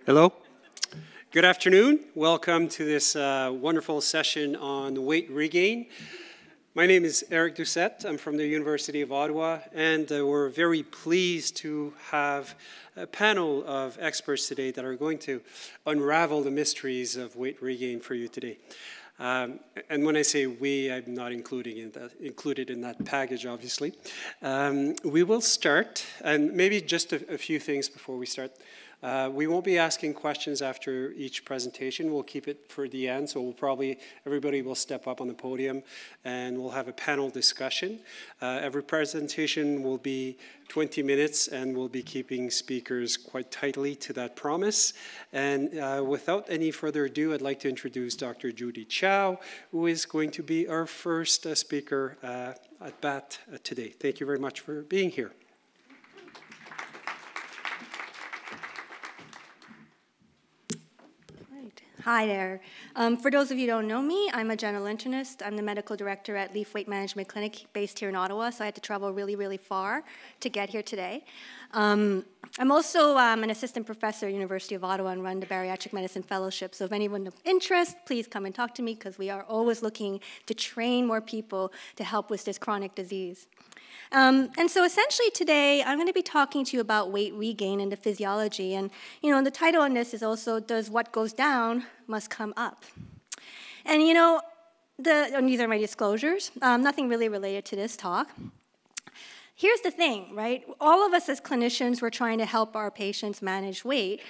Hello. Good afternoon. Welcome to this wonderful session on weight regain. My name is Erin Doucet. I'm from the University of Ottawa, and we're very pleased to have a panel of experts today that are going to unravel the mysteries of weight regain for you today. And when I say we, I'm not included in that package, obviously. We will start, and maybe just a few things before we start. We won't be asking questions after each presentation. We'll keep it for the end, so everybody will step up on the podium and we'll have a panel discussion. Every presentation will be 20 minutes and we'll be keeping speakers quite tightly to that promise. And without any further ado, I'd like to introduce Dr. Judy Shiau, who is going to be our first speaker at BAT today. Thank you very much for being here. Hi there. For those of you who don't know me, I'm a general internist. I'm the medical director at Leaf Weight Management Clinic based here in Ottawa, so I had to travel really, really far to get here today. I'm also an assistant professor at University of Ottawa and run the Bariatric Medicine Fellowship, so if anyone of interest, please come and talk to me because we are always looking to train more people to help with this chronic disease. And so essentially today, I'm going to be talking to you about weight regain and the physiology. And, you know, the title on this is also, does what goes down must come up? And, you know, and these are my disclosures, nothing really related to this talk. Here's the thing, right? All of us as clinicians, we're trying to help our patients manage weight.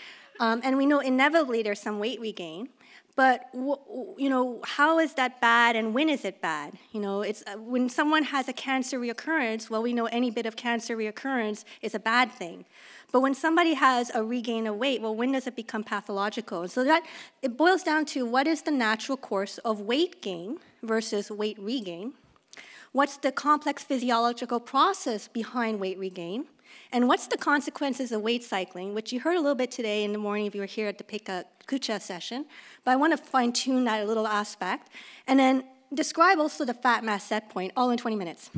And we know inevitably there's some weight regain. But, you know, how is that bad and when is it bad? You know, it's when someone has a cancer reoccurrence, well, we know any bit of cancer reoccurrence is a bad thing. But when somebody has a regain of weight, well, when does it become pathological? And so it boils down to what is the natural course of weight gain versus weight regain? What's the complex physiological process behind weight regain? And what's the consequences of weight cycling, which you heard a little bit today in the morning if you were here at the Kucha session, but I want to fine-tune that little aspect, and then describe also the fat mass set point, all in 20 minutes.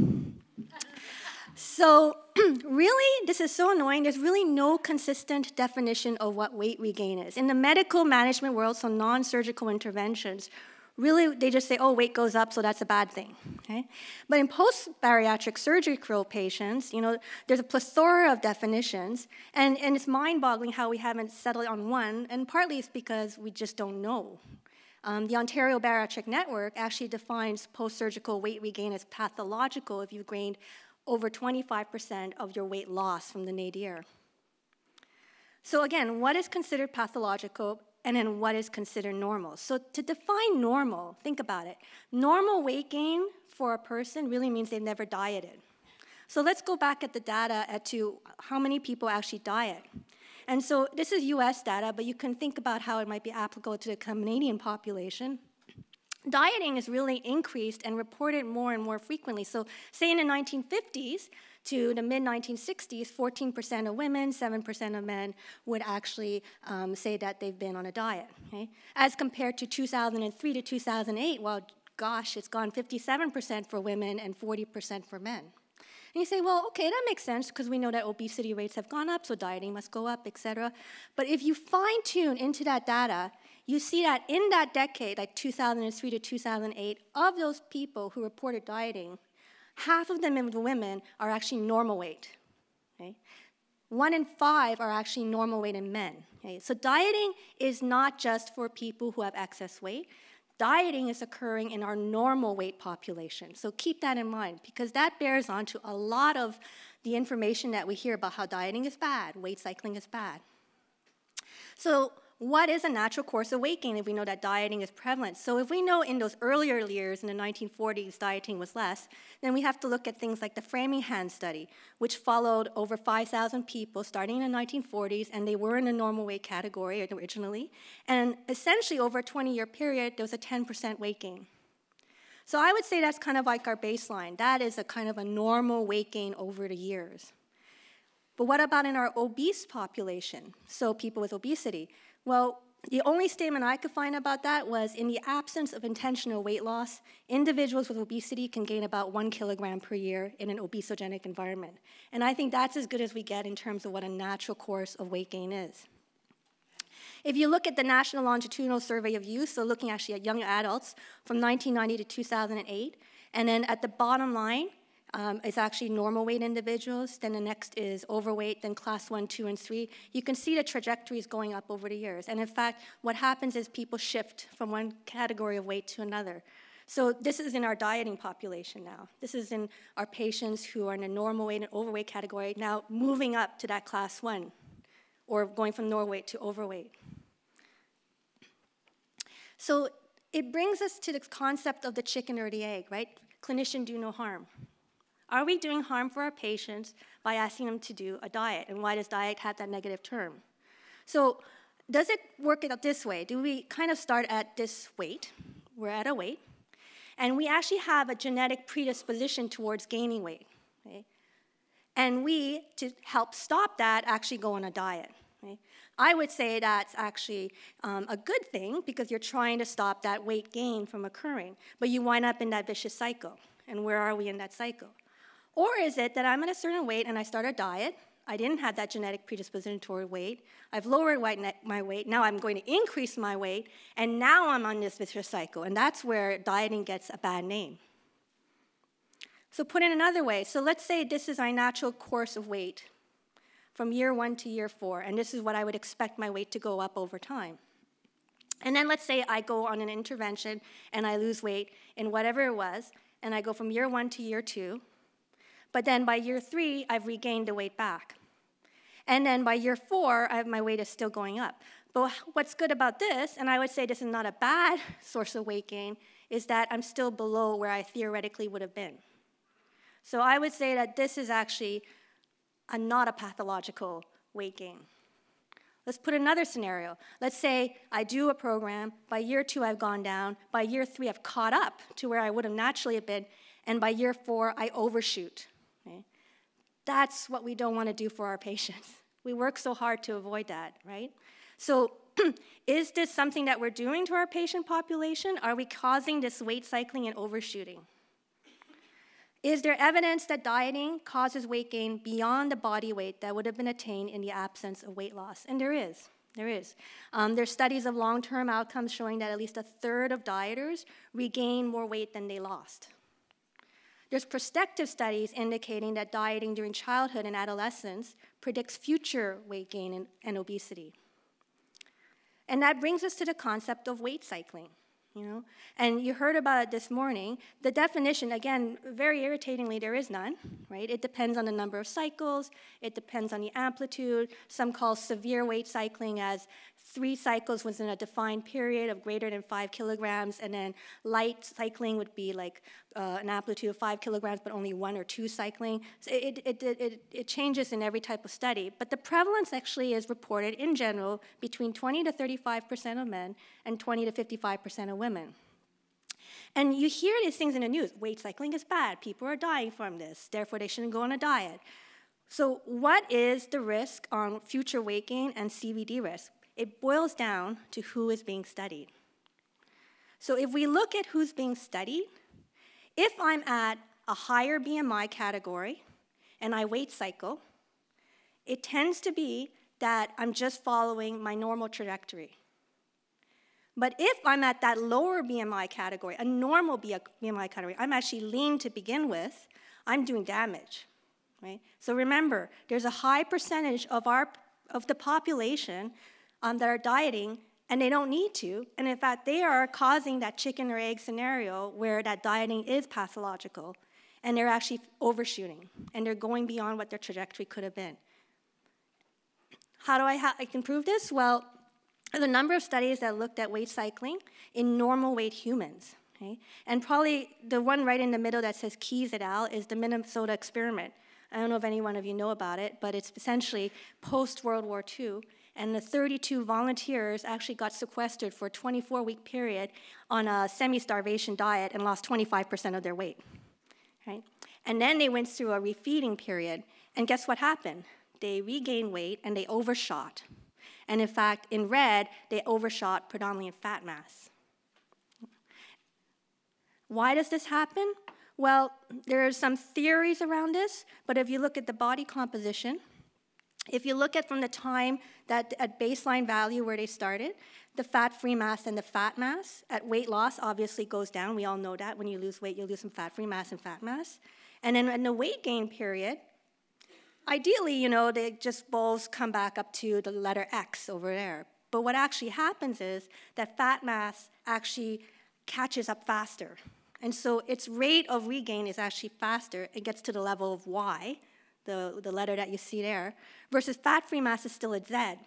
So really, this is so annoying, there's really no consistent definition of what weight regain is. In the medical management world, so non-surgical interventions, really, they just say, oh, weight goes up, so that's a bad thing, okay? But in post-bariatric surgical patients, you know, there's a plethora of definitions, and it's mind-boggling how we haven't settled on one, and partly it's because we just don't know. The Ontario Bariatric Network actually defines post-surgical weight regain as pathological if you've gained over 25% of your weight loss from the nadir. So again, what is considered pathological? And then what is considered normal? So to define normal, think about it. Normal weight gain for a person really means they've never dieted. So let's go back at the data to how many people actually diet. And so this is US data, but you can think about how it might be applicable to the Canadian population. Dieting is really increased and reported more and more frequently. So say in the 1950s, to the mid-1960s, 14% of women, 7% of men would actually say that they've been on a diet, okay? As compared to 2003 to 2008, well, gosh, it's gone 57% for women and 40% for men. And you say, well, okay, that makes sense because we know that obesity rates have gone up, so dieting must go up, et cetera. But if you fine-tune into that data, you see that in that decade, like 2003 to 2008, of those people who reported dieting, half of them in the women are actually normal weight. Okay? 1 in 5 are actually normal weight in men. Okay? So dieting is not just for people who have excess weight. Dieting is occurring in our normal weight population. So keep that in mind, because that bears on to a lot of the information that we hear about how dieting is bad, weight cycling is bad. So what is a natural course of weight gain if we know that dieting is prevalent? So if we know in those earlier years, in the 1940s, dieting was less, then we have to look at things like the Framingham study, which followed over 5,000 people starting in the 1940s, and they were in the normal weight category originally. And essentially, over a 20-year period, there was a 10% weight gain. So I would say that's kind of like our baseline. That is a kind of a normal weight gain over the years. But what about in our obese population? So people with obesity. Well, the only statement I could find about that was in the absence of intentional weight loss, individuals with obesity can gain about 1 kilogram per year in an obesogenic environment. And I think that's as good as we get in terms of what a natural course of weight gain is. If you look at the National Longitudinal Survey of Youth, so looking actually at young adults from 1990 to 2008, and then at the bottom line is actually normal weight individuals, then the next is overweight, then class 1, 2, and 3. You can see the trajectories going up over the years. And in fact, what happens is people shift from one category of weight to another. So this is in our dieting population now. This is in our patients who are in the normal weight and overweight category, now moving up to that class 1, or going from normal weight to overweight. So it brings us to the concept of the chicken or the egg, right? Clinician do no harm. Are we doing harm for our patients by asking them to do a diet? And why does diet have that negative term? So does it work out this way? Do we kind of start at this weight? We're at a weight. And we actually have a genetic predisposition towards gaining weight. Okay? And we, to help stop that, actually go on a diet. Okay? I would say that's actually a good thing because you're trying to stop that weight gain from occurring. But you wind up in that vicious cycle. And where are we in that cycle? Or is it that I'm at a certain weight and I start a diet, I didn't have that genetic predisposition toward weight, I've lowered my weight, now I'm going to increase my weight, and now I'm on this vicious cycle, and that's where dieting gets a bad name. So put it another way, so let's say this is our natural course of weight from year 1 to year 4, and this is what I would expect my weight to go up over time. And then let's say I go on an intervention and I lose weight in whatever it was, and I go from year 1 to year 2, but then by year 3, I've regained the weight back. And then by year 4, my weight is still going up. But what's good about this, and I would say this is not a bad source of weight gain, is that I'm still below where I theoretically would have been. So I would say that this is actually not a pathological weight gain. Let's put another scenario. Let's say I do a program, by year 2 I've gone down, by year 3 I've caught up to where I would have naturally been, and by year 4 I overshoot. Okay? That's what we don't want to do for our patients. We work so hard to avoid that, right? So is this something that we're doing to our patient population? Are we causing this weight cycling and overshooting? Is there evidence that dieting causes weight gain beyond the body weight that would have been attained in the absence of weight loss? And there is. There's studies of long-term outcomes showing that at least a third of dieters regain more weight than they lost. There's prospective studies indicating that dieting during childhood and adolescence predicts future weight gain and obesity. And that brings us to the concept of weight cycling. And you heard about it this morning. The definition, again, very irritatingly, there is none, right? It depends on the number of cycles. It depends on the amplitude. Some call severe weight cycling as 3 cycles within a defined period of greater than 5 kilograms, and then light cycling would be like an amplitude of 5 kilograms, but only 1 or 2 cycling. So it changes in every type of study. But the prevalence actually is reported in general between 20 to 35% of men and 20 to 55% of women. And you hear these things in the news. Weight cycling is bad. People are dying from this. Therefore, they shouldn't go on a diet. So what is the risk on future weight gain and CVD risk? It boils down to who is being studied. So if we look at who's being studied, if I'm at a higher BMI category and I weight cycle, it tends to be that I'm just following my normal trajectory. But if I'm at that lower BMI category, a normal BMI category, I'm actually lean to begin with, I'm doing damage, right? So remember, there's a high percentage of the population that are dieting, and they don't need to, and in fact, they are causing that chicken or egg scenario where that dieting is pathological, and they're actually overshooting, and they're going beyond what their trajectory could have been. How do I can prove this? Well, there's a number of studies that looked at weight cycling in normal weight humans. Okay? And probably the one right in the middle that says Keys et al. Is the Minnesota experiment. I don't know if any one of you know about it, but it's essentially post-World War II, and the 32 volunteers actually got sequestered for a 24-week period on a semi-starvation diet and lost 25% of their weight. Right? And then they went through a refeeding period, and guess what happened? They regained weight and they overshot. And in fact, in red, they overshot predominantly in fat mass. Why does this happen? Well, there are some theories around this, but if you look at the body composition, If you look at from the time that at baseline value where they started, the fat-free mass and the fat mass at weight loss obviously goes down. We all know that. When you lose weight, you lose some fat-free mass and fat mass. And then in the weight gain period, ideally, you know, they just both come back up to the letter X over there. But what actually happens is that fat mass actually catches up faster. And so its rate of regain is actually faster. It gets to the level of Y, the letter that you see there, versus fat-free mass is still at Z.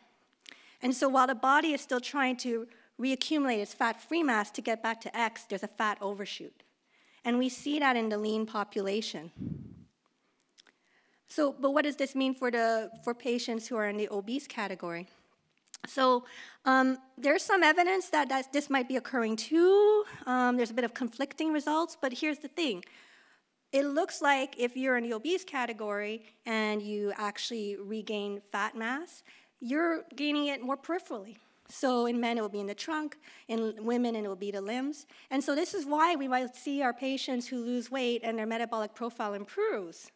And so while the body is still trying to reaccumulate its fat-free mass to get back to X, there's a fat overshoot. And we see that in the lean population. So, but what does this mean for patients who are in the obese category? So there's some evidence that this might be occurring too. There's a bit of conflicting results, but here's the thing. It looks like if you're in the obese category and you actually regain fat mass, you're gaining it more peripherally. So in men, it will be in the trunk. In women, it will be the limbs. And so this is why we might see our patients who lose weight and their metabolic profile improves.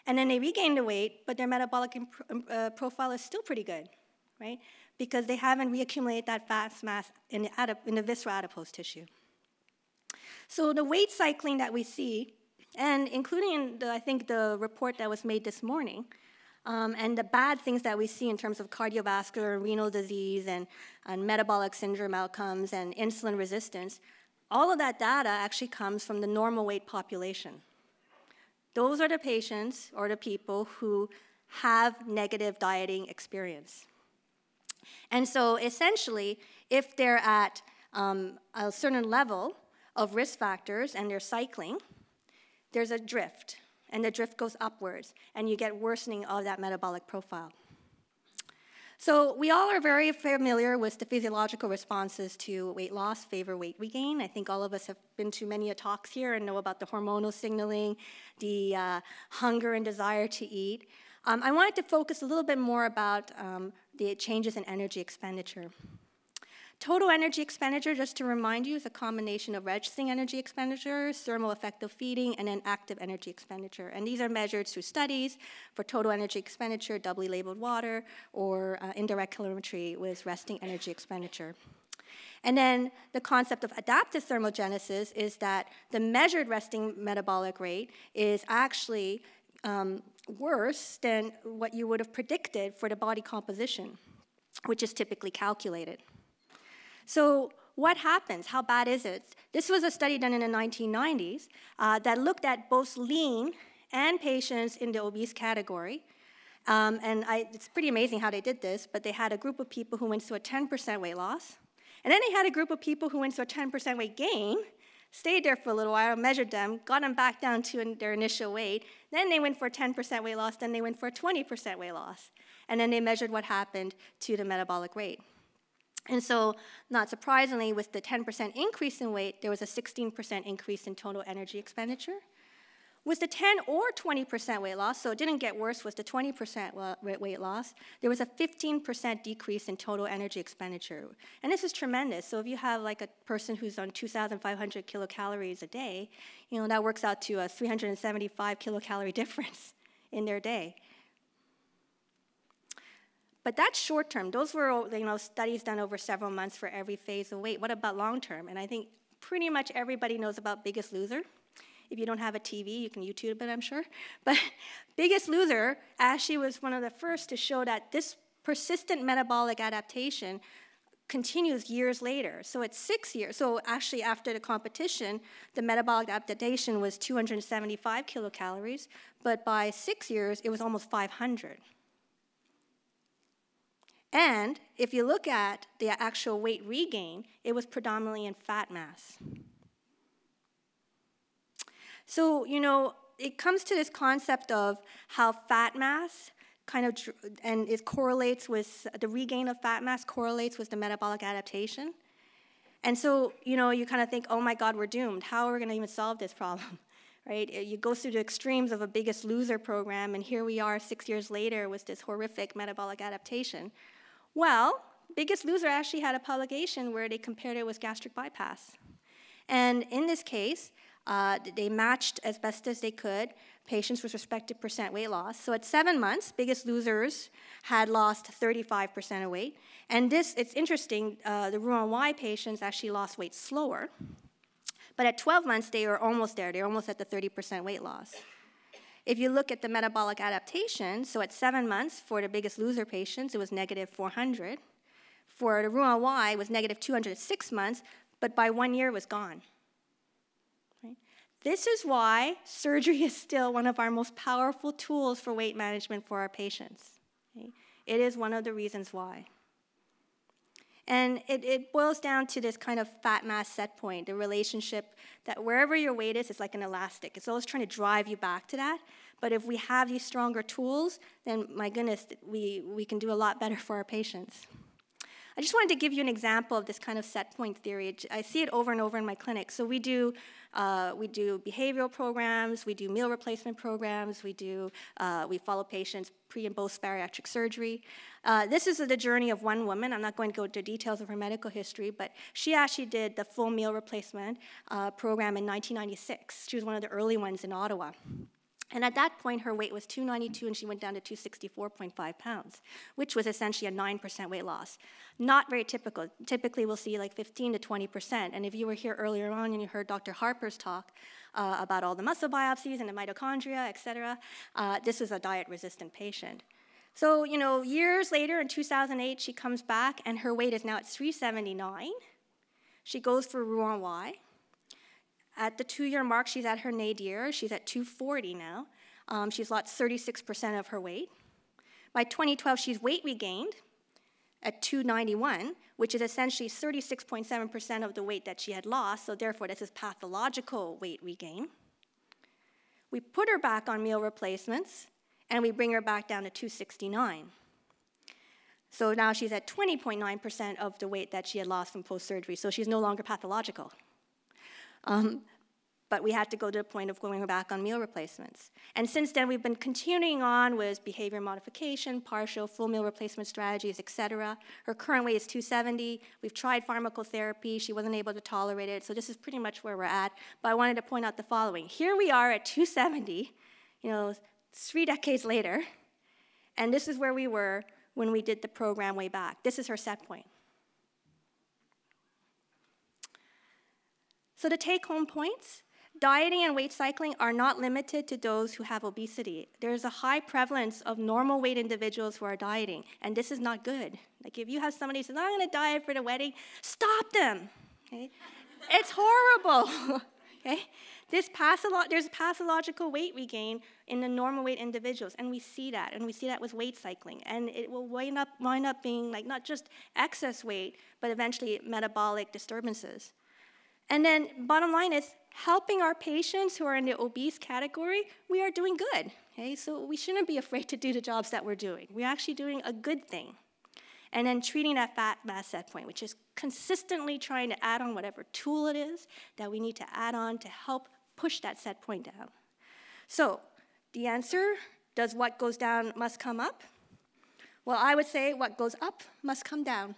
And then they regain the weight, but their metabolic profile is still pretty good, right? Because they haven't reaccumulated that fat mass in the visceral adipose tissue. So the weight cycling that we see, and including, I think, the report that was made this morning, and the bad things that we see in terms of cardiovascular and renal disease and metabolic syndrome outcomes and insulin resistance, all of that data actually comes from the normal weight population. Those are the patients or the people who have negative dieting experience. And so essentially, if they're at a certain level of risk factors and they're cycling, there's a drift, and the drift goes upwards, and you get worsening of that metabolic profile. So we all are very familiar with the physiological responses to weight loss favor weight regain. I think all of us have been to many talks here and know about the hormonal signaling, the hunger and desire to eat. I wanted to focus a little bit more about the changes in energy expenditure. Total energy expenditure, just to remind you, is a combination of resting energy expenditure, thermal effective feeding, and then active energy expenditure. And these are measured through studies for total energy expenditure, doubly labeled water, or indirect calorimetry with resting energy expenditure. And then the concept of adaptive thermogenesis is that the measured resting metabolic rate is actually worse than what you would have predicted for the body composition, which is typically calculated. So what happens? How bad is it? This was a study done in the 1990s that looked at both lean and patients in the obese category. It's pretty amazing how they did this, but they had a group of people who went through a 10% weight loss, and then they had a group of people who went through a 10% weight gain, stayed there for a little while, measured them, got them back down to their initial weight, then they went for a 10% weight loss, then they went for a 20% weight loss, and then they measured what happened to the metabolic rate. And so, not surprisingly, with the 10% increase in weight, there was a 16% increase in total energy expenditure. With the 10 or 20% weight loss, so it didn't get worse with the 20% weight loss, there was a 15% decrease in total energy expenditure. And this is tremendous. So if you have like a person who's on 2,500 kilocalories a day, you know, that works out to a 375 kilocalorie difference in their day. But that's short term. Those were, you know, studies done over several months for every phase of weight. What about long term? And I think pretty much everybody knows about Biggest Loser. If you don't have a TV, you can YouTube it, I'm sure. But Biggest Loser actually was one of the first to show that this persistent metabolic adaptation continues years later. So it's 6 years. So actually after the competition, the metabolic adaptation was 275 kilocalories, but by 6 years, it was almost 500. And if you look at the actual weight regain, it was predominantly in fat mass. So, you know, it comes to this concept of how fat mass kind of, and it correlates with, the regain of fat mass correlates with the metabolic adaptation. And so, you know, you kind of think, oh my God, we're doomed. How are we going to even solve this problem? Right? You go through the extremes of a Biggest Loser program, and here we are 6 years later with this horrific metabolic adaptation. Well, Biggest Loser actually had a publication where they compared it with gastric bypass. And in this case, they matched as best as they could patients with respective percent weight loss. So at 7 months, Biggest Losers had lost 35% of weight. And this, it's interesting, the Rouen-Y patients actually lost weight slower. But at 12 months, they were almost there. They were almost at the 30% weight loss. If you look at the metabolic adaptation, so at 7 months, for the Biggest Loser patients, it was negative 400. For the Rouen-Y, it was negative 200 at 6 months, but by 1 year, it was gone. Right? This is why surgery is still one of our most powerful tools for weight management for our patients. Okay? It is one of the reasons why. And it boils down to this kind of fat mass set point, the relationship that wherever your weight is, it's like an elastic. It's always trying to drive you back to that. But if we have these stronger tools, then my goodness, we can do a lot better for our patients. I just wanted to give you an example of this kind of set point theory. I see it over and over in my clinic. So we do behavioral programs, we do meal replacement programs, we follow patients pre and post bariatric surgery. This is the journey of one woman. I'm not going to go into details of her medical history, but she actually did the full meal replacement program in 1996. She was one of the early ones in Ottawa. And at that point, her weight was 292, and she went down to 264.5 pounds, which was essentially a 9% weight loss. Not very typical. Typically, we'll see like 15 to 20%. And if you were here earlier on and you heard Dr. Harper's talk about all the muscle biopsies and the mitochondria, et cetera, this is a diet-resistant patient. So, years later, in 2008, she comes back, and her weight is now at 379. She goes for Rouen-Y. At the 2-year mark, she's at her nadir. She's at 240 now. She's lost 36% of her weight. By 2012, she's weight regained at 291, which is essentially 36.7% of the weight that she had lost, so therefore this is pathological weight regain. We put her back on meal replacements, and we bring her back down to 269. So now she's at 20.9% of the weight that she had lost from post-surgery, so she's no longer pathological. But we had to go to the point of going back on meal replacements. And since then, we've been continuing on with behavior modification, partial, full meal replacement strategies, et cetera. Her current weight is 270. We've tried pharmacotherapy. She wasn't able to tolerate it. So this is pretty much where we're at. But I wanted to point out the following. Here we are at 270, 3 decades later. And this is where we were when we did the program way back. This is her set point. So the take-home points, dieting and weight cycling are not limited to those who have obesity. There's a high prevalence of normal weight individuals who are dieting, and this is not good. Like if you have somebody who says, I'm going to diet for the wedding, stop them. Okay? It's horrible. Okay? There's pathological weight regain in the normal weight individuals, and we see that, and we see that with weight cycling, and it will wind up being like not just excess weight, but eventually metabolic disturbances. And then bottom line is, helping our patients who are in the obese category, we are doing good. Okay? So we shouldn't be afraid to do the jobs that we're doing. We're actually doing a good thing. And then treating that fat mass set point, which is consistently trying to add on whatever tool it is that we need to add on to help push that set point down. So the answer, does what goes down must come up? Well, I would say what goes up must come down.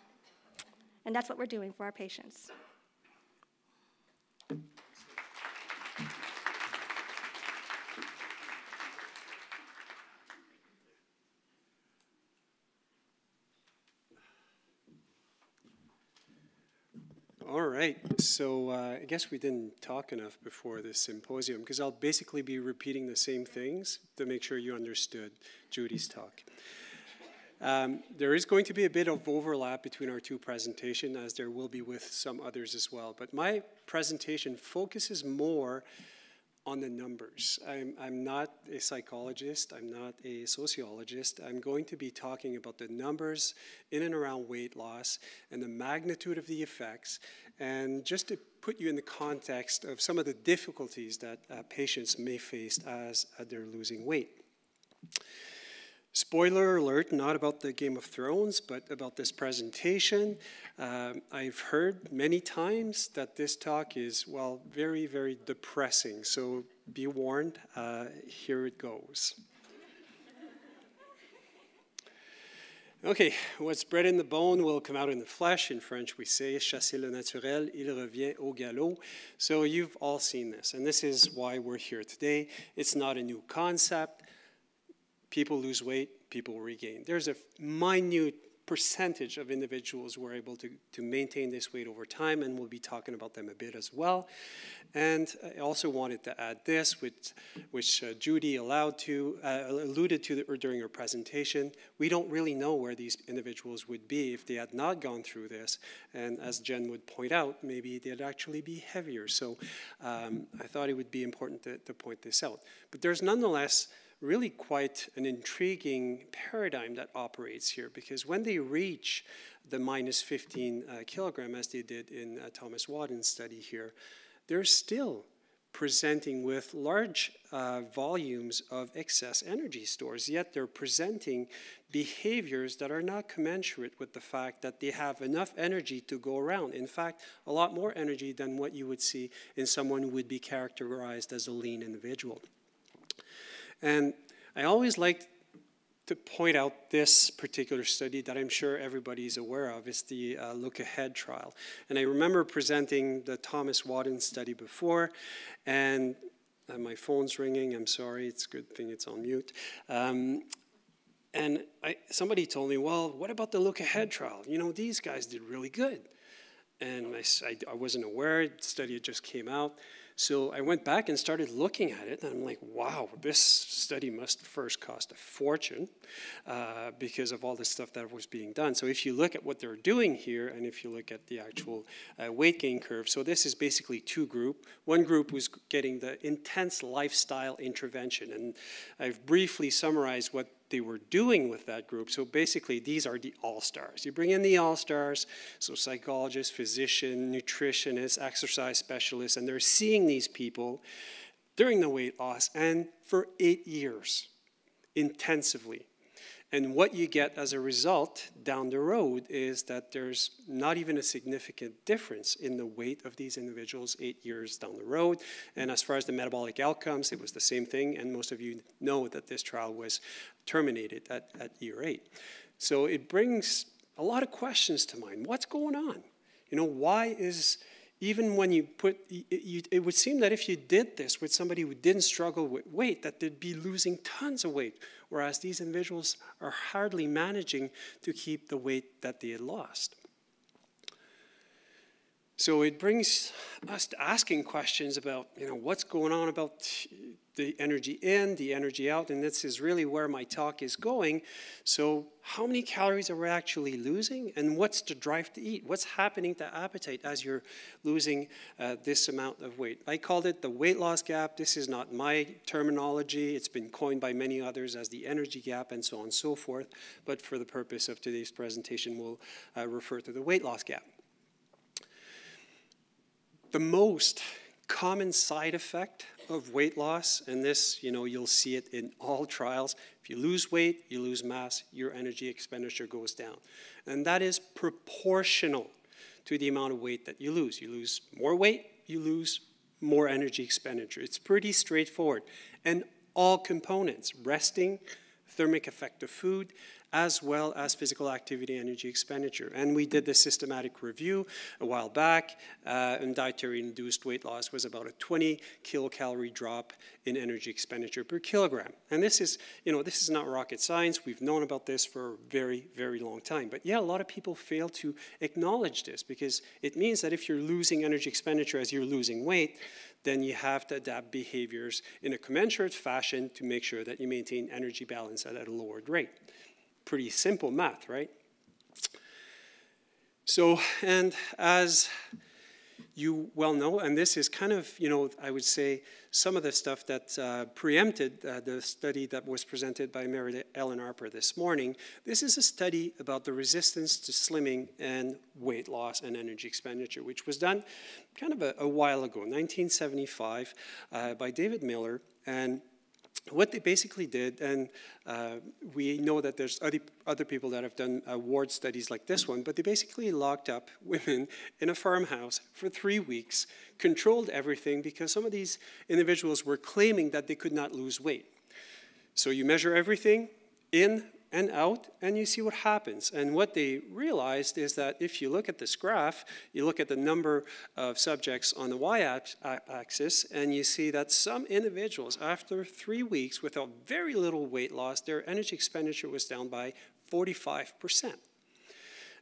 And that's what we're doing for our patients. All right, so I guess we didn't talk enough before this symposium because I'll basically be repeating the same things to make sure you understood Judy's talk. There is going to be a bit of overlap between our two presentations, as there will be with some others as well, but my presentation focuses more on the numbers. I'm not a psychologist, I'm not a sociologist. I'm going to be talking about the numbers in and around weight loss and the magnitude of the effects, and just to put you in the context of some of the difficulties that patients may face as they're losing weight. Spoiler alert, not about the Game of Thrones, but about this presentation. I've heard many times that this talk is, well, very, very depressing. So be warned, here it goes. Okay, what's bred in the bone will come out in the flesh. In French, we say, chasser le naturel, il revient au galop. So you've all seen this, and this is why we're here today. It's not a new concept. People lose weight, people regain. There's a minute percentage of individuals who are able to maintain this weight over time, and we'll be talking about them a bit as well. And I also wanted to add this, which Judy alluded to during her presentation. We don't really know where these individuals would be if they had not gone through this. And as Jen would point out, maybe they'd actually be heavier. So I thought it would be important to point this out. But there's nonetheless really quite an intriguing paradigm that operates here, because when they reach the minus 15 kilogram, as they did in Thomas Wadden's study here, they're still presenting with large volumes of excess energy stores, yet they're presenting behaviors that are not commensurate with the fact that they have enough energy to go around. In fact, a lot more energy than what you would see in someone who would be characterized as a lean individual. And I always like to point out this particular study that I'm sure everybody's aware of. It's the Look Ahead trial. And I remember presenting the Thomas Wadden study before, and my phone's ringing. I'm sorry. It's a good thing it's on mute. And somebody told me, well, what about the Look Ahead trial? You know, these guys did really good. And I wasn't aware. The study just came out. So I went back and started looking at it, and I'm like, wow, this study must first cost a fortune because of all the stuff that was being done. So if you look at what they're doing here, and if you look at the actual weight gain curve, so this is basically two groups. One group was getting the intense lifestyle intervention, and I've briefly summarized what they were doing with that group. So basically, these are the all-stars. You bring in the all-stars, so psychologists, physicians, nutritionists, exercise specialists, and they're seeing these people during the weight loss and for 8 years, intensively. And what you get as a result down the road is that there's not even a significant difference in the weight of these individuals 8 years down the road. And as far as the metabolic outcomes, it was the same thing. And most of you know that this trial was terminated at year 8. So it brings a lot of questions to mind. What's going on? You know, why is... Even when you put, it would seem that if you did this with somebody who didn't struggle with weight, that they'd be losing tons of weight, whereas these individuals are hardly managing to keep the weight that they had lost. So it brings us to asking questions about, you know, what's going on about the energy in, the energy out, and this is really where my talk is going. So how many calories are we actually losing, and what's the drive to eat? What's happening to appetite as you're losing this amount of weight? I called it the weight loss gap. This is not my terminology. It's been coined by many others as the energy gap and so on and so forth, but for the purpose of today's presentation, we'll refer to the weight loss gap. The most common side effect of weight loss, and this, you know, you'll see it in all trials. If you lose weight, you lose mass, your energy expenditure goes down. And that is proportional to the amount of weight that you lose. You lose more weight, you lose more energy expenditure. It's pretty straightforward. And all components, resting, thermic effect of food, as well as physical activity energy expenditure. And we did this systematic review a while back, and dietary-induced weight loss was about a 20 kilocalorie drop in energy expenditure per kilogram. And this is, you know, this is not rocket science. We've known about this for a very, very long time. But yeah, a lot of people fail to acknowledge this, because it means that if you're losing energy expenditure as you're losing weight, then you have to adapt behaviors in a commensurate fashion to make sure that you maintain energy balance at a lowered rate. Pretty simple math, right? So, and as you well know, and this is kind of, you know, I would say some of the stuff that preempted the study that was presented by Meredith Ellen Harper this morning. This is a study about the resistance to slimming and weight loss and energy expenditure, which was done kind of a while ago, 1975, by David Miller. And what they basically did, and we know that there's other people that have done ward studies like this one, but they basically locked up women in a farmhouse for 3 weeks, controlled everything, because some of these individuals were claiming that they could not lose weight. So you measure everything in and out, and you see what happens. And what they realized is that if you look at this graph, you look at the number of subjects on the y-axis, and you see that some individuals, after 3 weeks, without very little weight loss, their energy expenditure was down by 45%.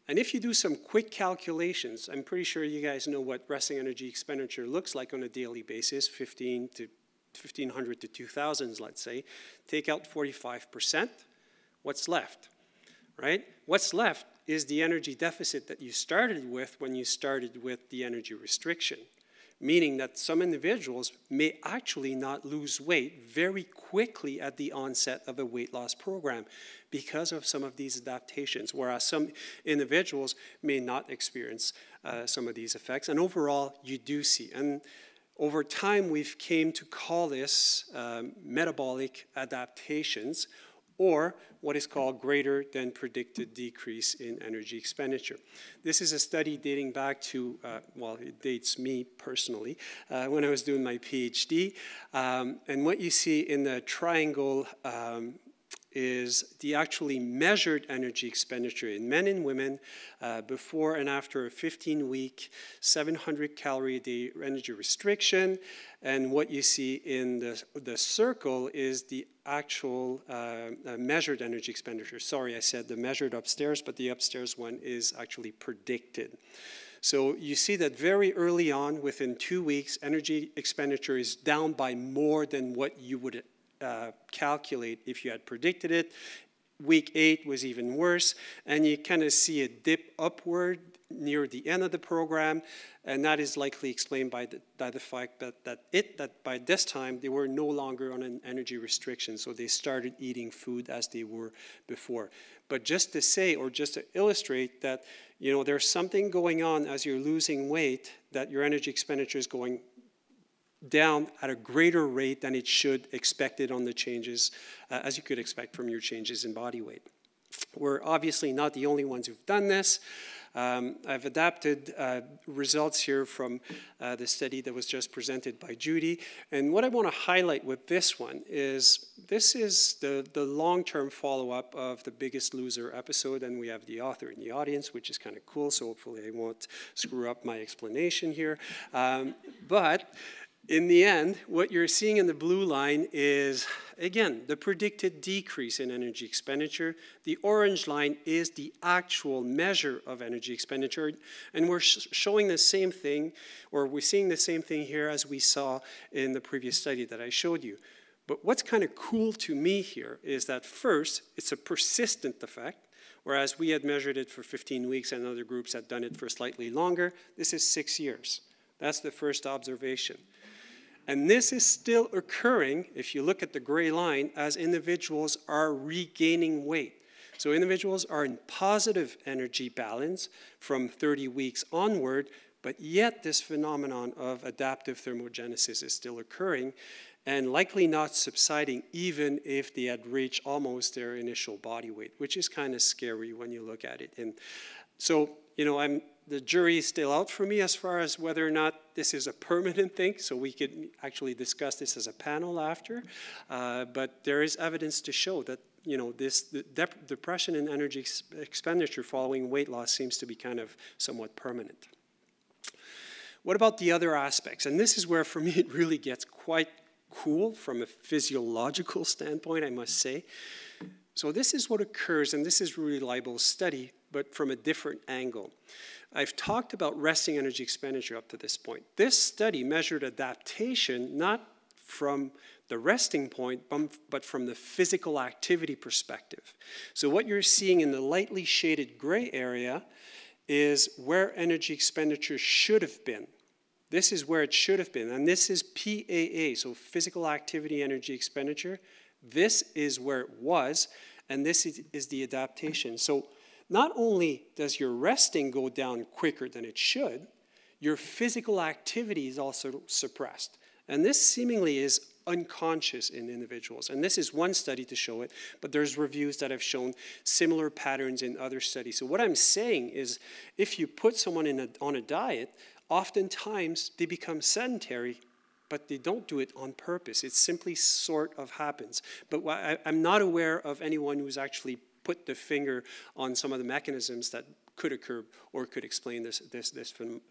And if you do some quick calculations, I'm pretty sure you guys know what resting energy expenditure looks like on a daily basis, 1,500 to 2,000, let's say. Take out 45%, what's left, right? What's left is the energy deficit that you started with when you started with the energy restriction, meaning that some individuals may actually not lose weight very quickly at the onset of a weight loss program because of some of these adaptations, whereas some individuals may not experience some of these effects. And overall, you do see. And over time, we've came to call this metabolic adaptations, or what is called greater than predicted decrease in energy expenditure. This is a study dating back to, well, it dates me personally, when I was doing my PhD. And what you see in the triangle is the actually measured energy expenditure in men and women before and after a 15-week, 700 calorie a day energy restriction. And what you see in the circle is the actual measured energy expenditure. Sorry, I said the measured upstairs, but the upstairs one is actually predicted. So you see that very early on, within 2 weeks, energy expenditure is down by more than what you would calculate if you had predicted it. Week 8 was even worse, and you kind of see a dip upward near the end of the program, and that is likely explained by the fact that by this time they were no longer on an energy restriction, so they started eating food as they were before. But just to say, or just to illustrate that, you know, there's something going on as you're losing weight, that your energy expenditure is going down at a greater rate than it should expected on the changes, as you could expect from your changes in body weight. We're obviously not the only ones who've done this. I've adapted results here from the study that was just presented by Judy. And what I want to highlight with this one is, this is the long-term follow-up of the Biggest Loser episode, and we have the author in the audience, which is kind of cool, so hopefully I won't screw up my explanation here. But in the end, what you're seeing in the blue line is, again, the predicted decrease in energy expenditure. The orange line is the actual measure of energy expenditure. And we're showing the same thing, or we're seeing the same thing here as we saw in the previous study that I showed you. But what's kind of cool to me here is that first, it's a persistent effect, whereas we had measured it for 15 weeks and other groups had done it for slightly longer. This is 6 years. That's the first observation. And this is still occurring, if you look at the gray line, as individuals are regaining weight. So individuals are in positive energy balance from 30 weeks onward, but yet this phenomenon of adaptive thermogenesis is still occurring and likely not subsiding even if they had reached almost their initial body weight, which is kind of scary when you look at it. And so, you know, the jury is still out for me as far as whether or not this is a permanent thing, so we could actually discuss this as a panel after. But there is evidence to show that, you know, the depression in energy expenditure following weight loss seems to be kind of somewhat permanent. What about the other aspects? And this is where, for me, it really gets quite cool from a physiological standpoint, I must say. So this is what occurs, and this is a reliable study, but from a different angle. I've talked about resting energy expenditure up to this point. This study measured adaptation not from the resting point, but from the physical activity perspective. So what you're seeing in the lightly shaded gray area is where energy expenditure should have been. This is where it should have been, and this is PAA, so physical activity energy expenditure. This is where it was, and this is the adaptation. So not only does your resting go down quicker than it should, your physical activity is also suppressed. And this seemingly is unconscious in individuals. And this is one study to show it, but there's reviews that have shown similar patterns in other studies. So what I'm saying is, if you put someone on a diet, oftentimes they become sedentary, but they don't do it on purpose. It simply sort of happens. But I'm not aware of anyone who's actually put the finger on some of the mechanisms that could occur or could explain this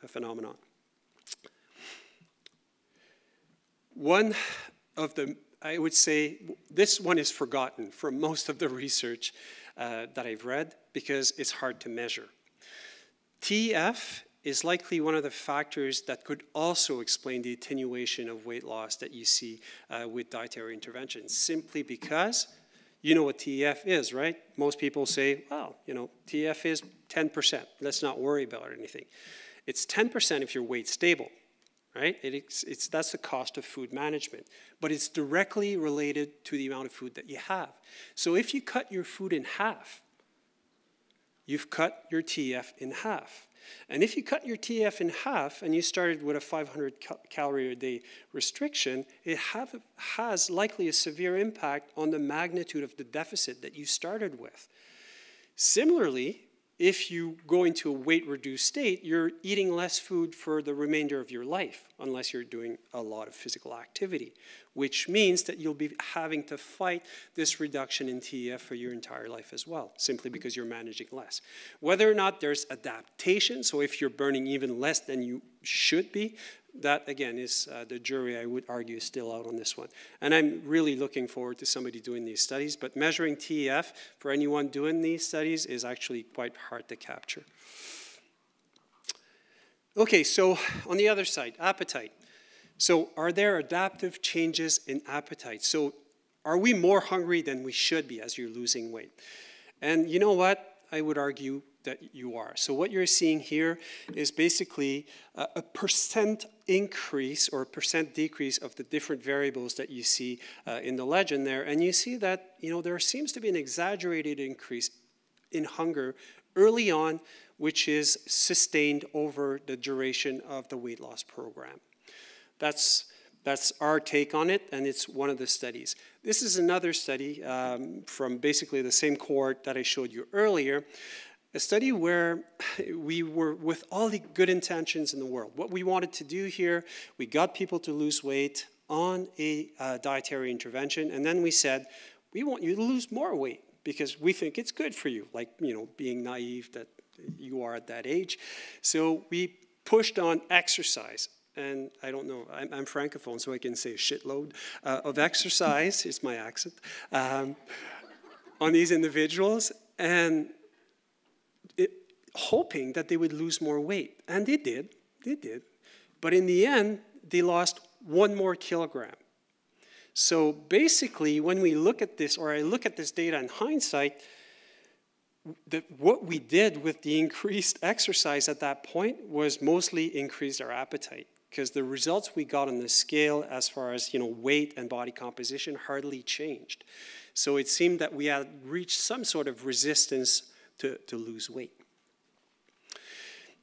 phenomenon. One of the, I would say, this one is forgotten from most of the research that I've read because it's hard to measure. TF is likely one of the factors that could also explain the attenuation of weight loss that you see with dietary interventions, simply because you know what TEF is, right? Most people say, well, you know, TEF is 10%. Let's not worry about anything. It's 10% if your weight's stable, right? That's the cost of food management. But it's directly related to the amount of food that you have. So if you cut your food in half, you've cut your TEF in half. And if you cut your TEF in half and you started with a 500 calorie a day restriction, it has likely a severe impact on the magnitude of the deficit that you started with. Similarly, if you go into a weight-reduced state, you're eating less food for the remainder of your life, unless you're doing a lot of physical activity, which means that you'll be having to fight this reduction in TEF for your entire life as well, simply because you're managing less. Whether or not there's adaptation, so if you're burning even less than you should be, that, again, is the jury, I would argue, is still out on this one. And I'm really looking forward to somebody doing these studies, but measuring TEF for anyone doing these studies is actually quite hard to capture. Okay, so on the other side, appetite. So are there adaptive changes in appetite? So are we more hungry than we should be as you're losing weight? And you know what? I would argue that you are. So what you're seeing here is basically a percent increase or a percent decrease of the different variables that you see in the legend there. And you see that, you know, there seems to be an exaggerated increase in hunger early on, which is sustained over the duration of the weight loss program. That's our take on it, and it's one of the studies. This is another study from basically the same cohort that I showed you earlier, a study where we were with all the good intentions in the world. What we wanted to do here, we got people to lose weight on a dietary intervention, and then we said, we want you to lose more weight because we think it's good for you, like, you know, being naive that you are at that age. So we pushed on exercise. And I don't know, I'm Francophone, so I can say a shitload of exercise, is my accent, on these individuals, and hoping that they would lose more weight. And they did. But in the end, they lost 1 more kilogram. So basically, when we look at this, or I look at this data in hindsight, what we did with the increased exercise at that point was mostly increase our appetite, because the results we got on the scale as far as, you know, weight and body composition hardly changed. So it seemed that we had reached some sort of resistance to lose weight.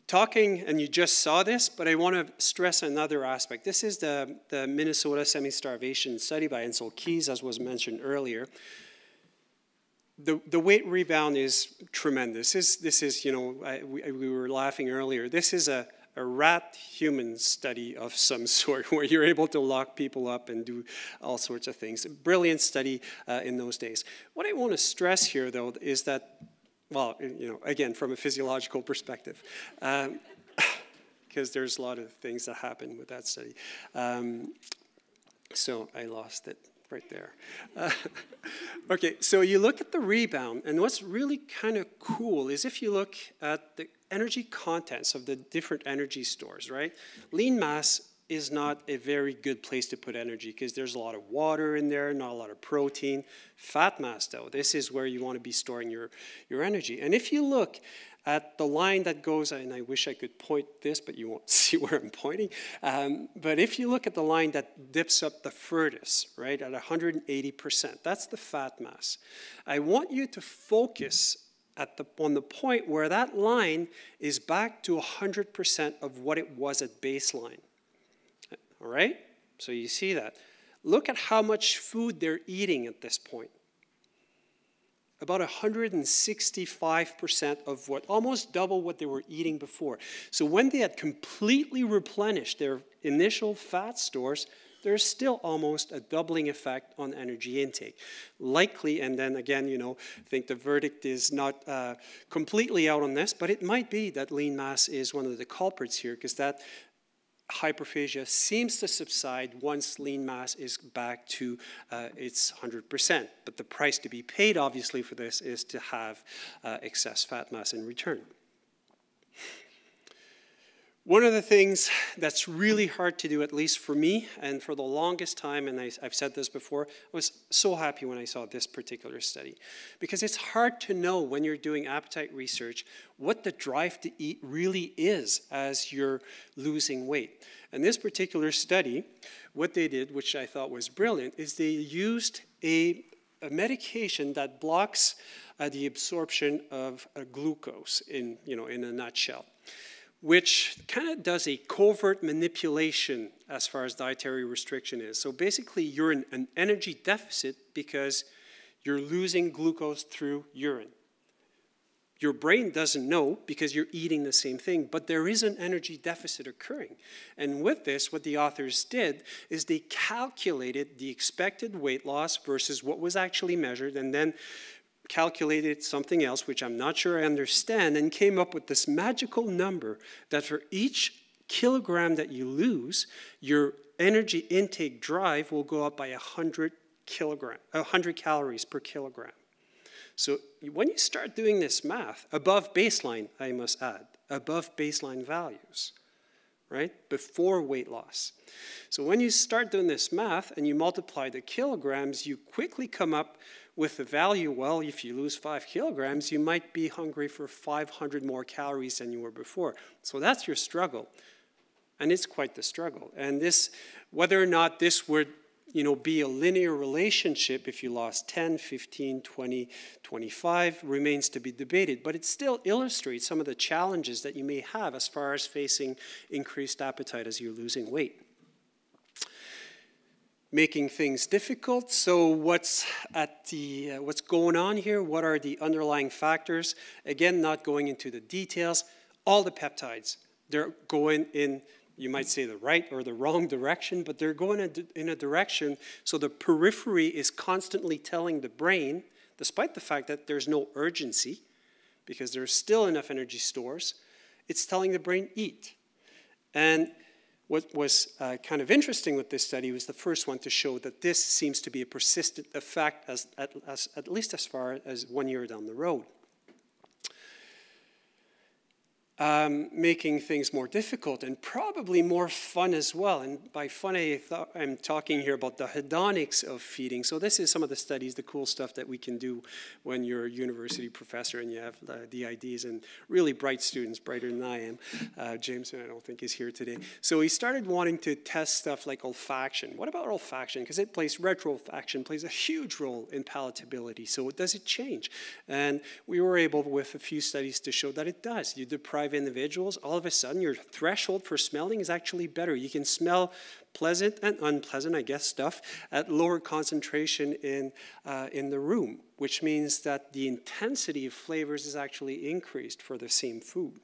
Talking, and you just saw this, but I want to stress another aspect. This is the Minnesota semi-starvation study by Ansel Keys, as was mentioned earlier. The weight rebound is tremendous. This is, you know, we were laughing earlier. This is a rat-human study of some sort where you're able to lock people up and do all sorts of things. A brilliant study in those days. What I want to stress here, though, is that, well, you know, again, from a physiological perspective, because there's a lot of things that happen with that study. So I lost it right there. Okay, so you look at the rebound, and what's really kind of cool is if you look at the energy contents of the different energy stores, right? Lean mass is not a very good place to put energy because there's a lot of water in there, not a lot of protein. Fat mass, though, this is where you want to be storing your energy. And if you look at the line that goes, and I wish I could point this, but you won't see where I'm pointing. But if you look at the line that dips up the furthest, right, at 180%, that's the fat mass. I want you to focus on the point where that line is back to 100% of what it was at baseline. All right? So you see that. Look at how much food they're eating at this point. About 165% of what, almost double what they were eating before. So when they had completely replenished their initial fat stores, there's still almost a doubling effect on energy intake. Likely, and then again, I think the verdict is not completely out on this, but it might be that lean mass is one of the culprits here, because that hyperphagia seems to subside once lean mass is back to its 100%. But the price to be paid, obviously, for this is to have excess fat mass in return. One of the things that's really hard to do, at least for me, and for the longest time, and I've said this before, I was so happy when I saw this particular study, because it's hard to know when you're doing appetite research what the drive to eat really is as you're losing weight. And this particular study, what they did, which I thought was brilliant, is they used a medication that blocks the absorption of glucose in a nutshell, which kind of does a covert manipulation as far as dietary restriction is. So basically, you're in an energy deficit because you're losing glucose through urine. Your brain doesn't know because you're eating the same thing, but there is an energy deficit occurring. And with this, what the authors did is they calculated the expected weight loss versus what was actually measured, and then calculated something else, which I'm not sure I understand, and came up with this magical number that for each kilogram that you lose, your energy intake drive will go up by 100 calories per kilogram. So when you start doing this math, above baseline, I must add, above baseline values, right, before weight loss. So when you start doing this math and you multiply the kilograms, you quickly come up with the value, well, if you lose 5 kilograms, you might be hungry for 500 more calories than you were before. So that's your struggle. And it's quite the struggle. And this, whether or not this would be a linear relationship if you lost 10, 15, 20, 25 remains to be debated. But it still illustrates some of the challenges that you may have as far as facing increased appetite as you're losing weight. Making things difficult. So what's going on here? What are the underlying factors? Again, not going into the details. All the peptides, they're going in, you might say, the right or the wrong direction, but they're going in a direction so the periphery is constantly telling the brain, despite the fact that there's no urgency, because there's still enough energy stores, it's telling the brain, eat. And what was kind of interesting with this study was the first one to show that this seems to be a persistent effect at least as far as 1 year down the road. Making things more difficult and probably more fun as well. And by fun, I'm talking here about the hedonics of feeding. So this is some of the studies, the cool stuff that we can do when you're a university professor and you have the ideas, and really bright students, brighter than I am. Jameson, I don't think, is here today. So he started wanting to test stuff like olfaction. What about olfaction? Because it plays, retroolfaction plays a huge role in palatability. So does it change? And we were able, with a few studies, to show that it does. You deprive individuals, all of a sudden your threshold for smelling is actually better. You can smell pleasant and unpleasant, I guess, stuff at lower concentration in the room, which means that the intensity of flavors is actually increased for the same food.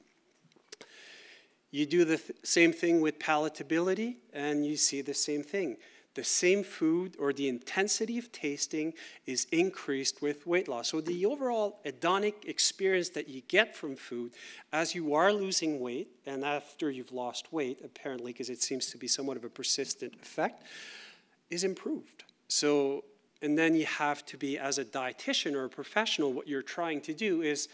You do the same thing with palatability, and you see the same thing. The same food or the intensity of tasting is increased with weight loss. So the overall hedonic experience that you get from food as you are losing weight and after you've lost weight, apparently, because it seems to be somewhat of a persistent effect, is improved. So, and then you have to be, as a dietitian or a professional, what you're trying to do is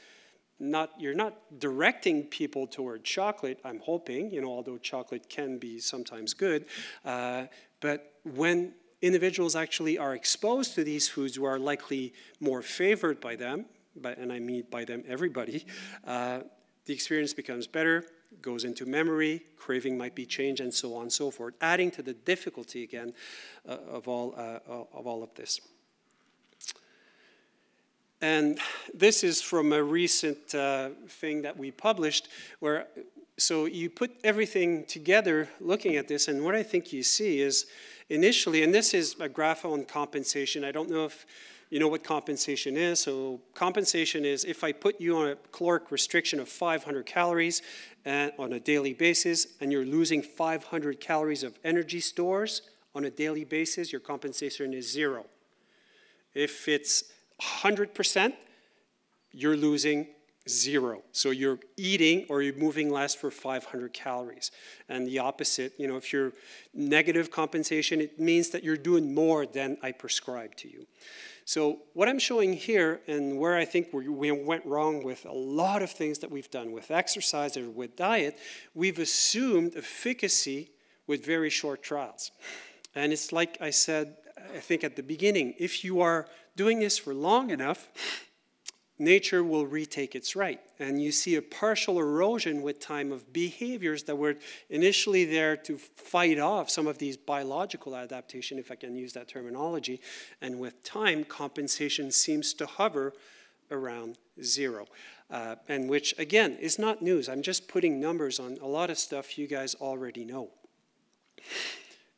you're not directing people toward chocolate, I'm hoping, although chocolate can be sometimes good, but when individuals actually are exposed to these foods who are likely more favored by them, and I mean by them everybody, the experience becomes better, goes into memory, craving might be changed, and so on and so forth, adding to the difficulty again of all of this. And this is from a recent thing that we published where, so you put everything together looking at this, and what I think you see is initially, and this is a graph on compensation. I don't know if you know what compensation is. So compensation is if I put you on a caloric restriction of 500 calories on a daily basis, and you're losing 500 calories of energy stores on a daily basis, your compensation is 0. If it's 100%, you're losing 0. So you're eating or you're moving less for 500 calories. And the opposite, you know, if you're negative compensation, it means that you're doing more than I prescribed to you. So what I'm showing here, and where I think we went wrong with a lot of things that we've done with exercise or with diet, we've assumed efficacy with very short trials. And it's like I said, I think at the beginning, if you are doing this for long enough, nature will retake its right. And you see a partial erosion with time of behaviors that were initially there to fight off some of these biological adaptation, if I can use that terminology. And with time, compensation seems to hover around 0. And which, again, is not news. I'm just putting numbers on a lot of stuff you guys already know.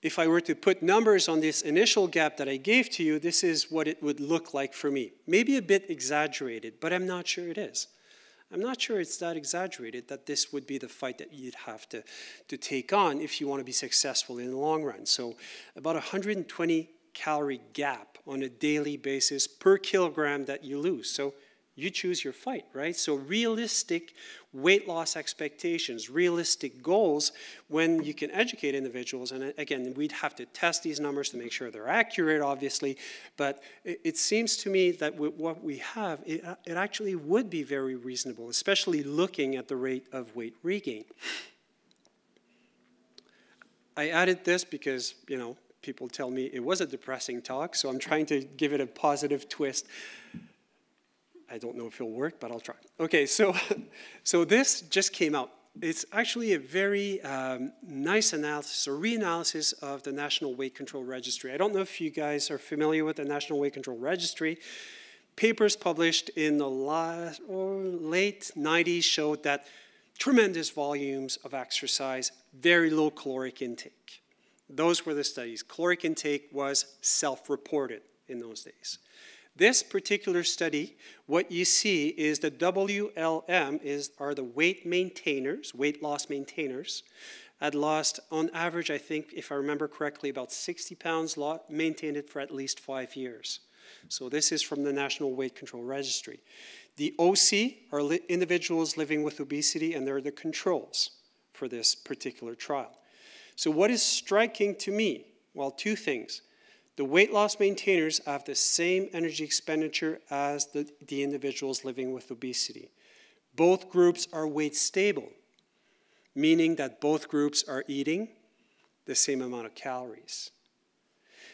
If I were to put numbers on this initial gap that I gave to you, this is what it would look like for me. Maybe a bit exaggerated, but I'm not sure it is. I'm not sure it's that exaggerated that this would be the fight that you'd have to take on if you want to be successful in the long run. So about 120 calorie gap on a daily basis per kilogram that you lose. So you choose your fight, right? So realistic weight loss expectations, realistic goals, when you can educate individuals, and again, we'd have to test these numbers to make sure they're accurate, obviously, but it seems to me that with what we have, it actually would be very reasonable, especially looking at the rate of weight regain. I added this because, you know, people tell me it was a depressing talk, so I'm trying to give it a positive twist. I don't know if it'll work, but I'll try. Okay, so this just came out. It's actually a very nice analysis or reanalysis of the National Weight Control Registry. I don't know if you guys are familiar with the National Weight Control Registry. Papers published in the late 90s showed that tremendous volumes of exercise, very low caloric intake. Those were the studies. Caloric intake was self-reported in those days. This particular study, what you see is the WLM are the weight maintainers, weight loss maintainers, had lost on average, I think, if I remember correctly, about 60 pounds, maintained it for at least 5 years. So this is from the National Weight Control Registry. The OC are individuals living with obesity, and they're the controls for this particular trial. So what is striking to me? Well, two things. The weight loss maintainers have the same energy expenditure as the individuals living with obesity. Both groups are weight stable, meaning that both groups are eating the same amount of calories.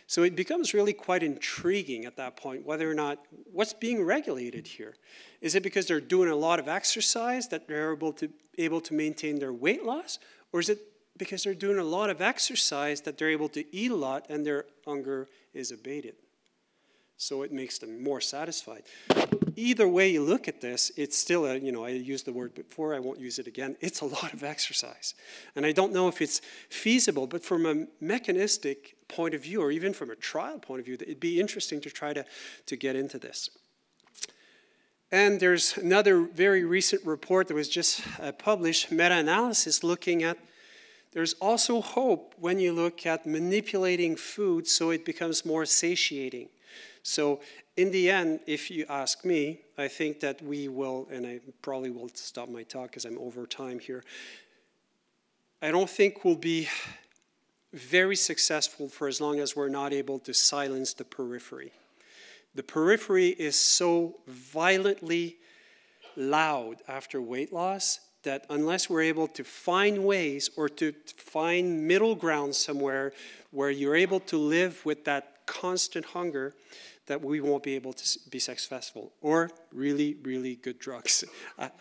So it becomes really quite intriguing at that point whether or not, what's being regulated here? Is it because they're doing a lot of exercise that they're able to maintain their weight loss? Or is it because they're doing a lot of exercise that they're able to eat a lot and their hunger is abated? So it makes them more satisfied. Either way you look at this, it's still a, you know, I used the word before, I won't use it again, it's a lot of exercise. And I don't know if it's feasible, but from a mechanistic point of view, or even from a trial point of view, it'd be interesting to try to get into this. And there's another very recent report that was just published, meta-analysis, looking at there's also hope when you look at manipulating food so it becomes more satiating. So in the end, if you ask me, I think that we will, and I probably will stop my talk because I'm over time here, I don't think we'll be very successful for as long as we're not able to silence the periphery. The periphery is so violently loud after weight loss that unless we're able to find ways or to find middle ground somewhere where you're able to live with that constant hunger, that we won't be able to be successful. Or really, really good drugs.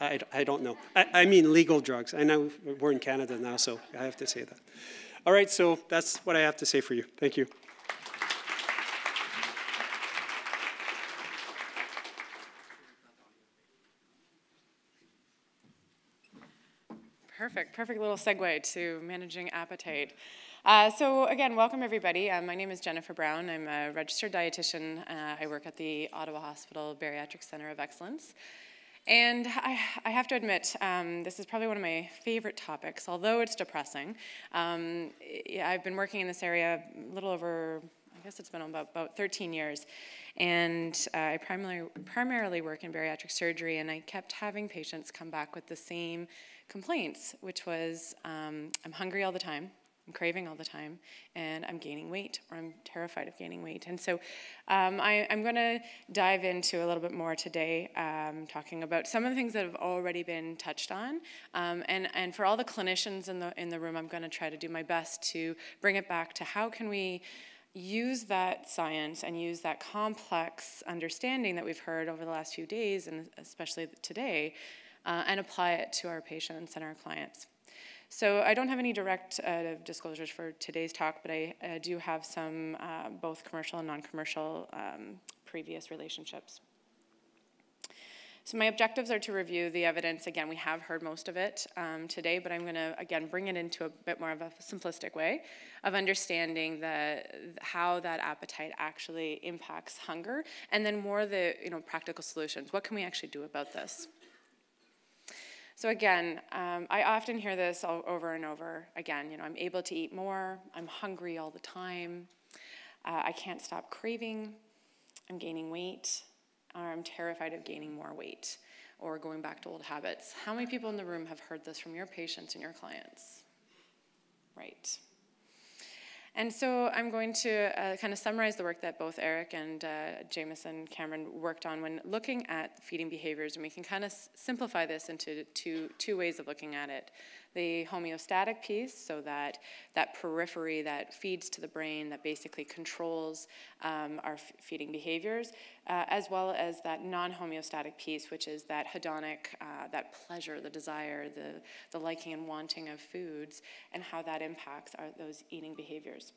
I don't know. I mean legal drugs. I know we're in Canada now, so I have to say that. All right, so that's what I have to say for you. Thank you. Perfect little segue to managing appetite. So again, welcome everybody. My name is Jennifer Brown. I'm a registered dietitian. I work at the Ottawa Hospital Bariatric Center of Excellence. And I have to admit, this is probably one of my favorite topics, although it's depressing. I've been working in this area a little over, I guess it's been about 13 years, and I primarily work in bariatric surgery, and I kept having patients come back with the same complaints, which was, I'm hungry all the time, I'm craving all the time, and I'm gaining weight, or I'm terrified of gaining weight. And so I'm going to dive into a little bit more today, talking about some of the things that have already been touched on. And for all the clinicians in the room, I'm going to try to do my best to bring it back to how can we use that science and use that complex understanding that we've heard over the last few days, and especially today, and apply it to our patients and our clients. So I don't have any direct disclosures for today's talk, but I do have some both commercial and non-commercial previous relationships. So my objectives are to review the evidence. Again, we have heard most of it today, but I'm going to, again, bring it into a bit more of a simplistic way of understanding how that appetite actually impacts hunger, and then more the practical solutions. What can we actually do about this? So again, I often hear this over and over again. I'm able to eat more, I'm hungry all the time, I can't stop craving, I'm gaining weight, or I'm terrified of gaining more weight, or going back to old habits. How many people in the room have heard this from your patients and your clients? Right. And so I'm going to kind of summarize the work that both Eric and Jameson Cameron worked on when looking at feeding behaviors, and we can kind of simplify this into two ways of looking at it. The homeostatic piece, so that periphery that feeds to the brain, that basically controls our feeding behaviors, as well as that non-homeostatic piece, which is that hedonic, that pleasure, the desire, the liking and wanting of foods, and how that impacts those eating behaviors.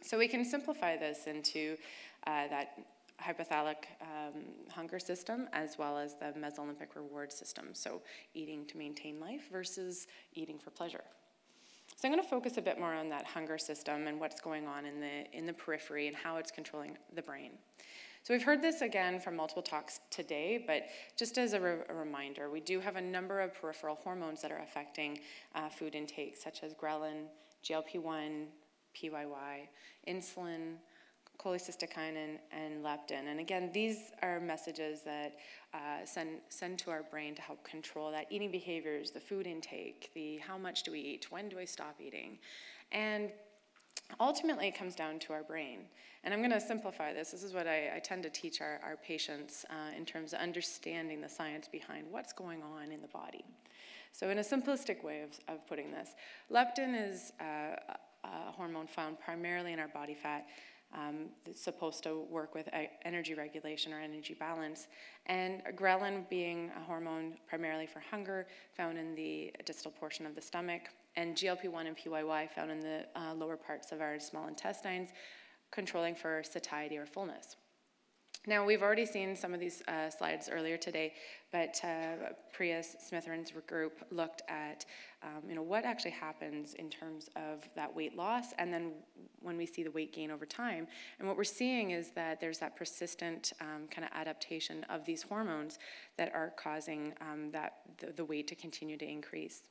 So we can simplify this into that hypothalamic hunger system, as well as the mesolimbic reward system, so eating to maintain life versus eating for pleasure. So I'm going to focus a bit more on that hunger system and what's going on in the periphery and how it's controlling the brain. So we've heard this again from multiple talks today, but just as a reminder, we do have a number of peripheral hormones that are affecting food intake, such as ghrelin, GLP-1, PYY, insulin, cholecystokinin, and leptin. And again, these are messages that send to our brain to help control that eating behaviors, the food intake, the how much do we eat, when do I stop eating. And ultimately, it comes down to our brain. And I'm going to simplify this. This is what I tend to teach our patients in terms of understanding the science behind what's going on in the body. So in a simplistic way of putting this, leptin is a hormone found primarily in our body fat. It's supposed to work with energy regulation or energy balance, and ghrelin being a hormone primarily for hunger, found in the distal portion of the stomach, and GLP-1 and PYY found in the lower parts of our small intestines, controlling for satiety or fullness. Now, we've already seen some of these slides earlier today, but Priya Smitherin's group looked at what actually happens in terms of that weight loss, and then when we see the weight gain over time. And what we're seeing is that there's that persistent kind of adaptation of these hormones that are causing the weight to continue to increase.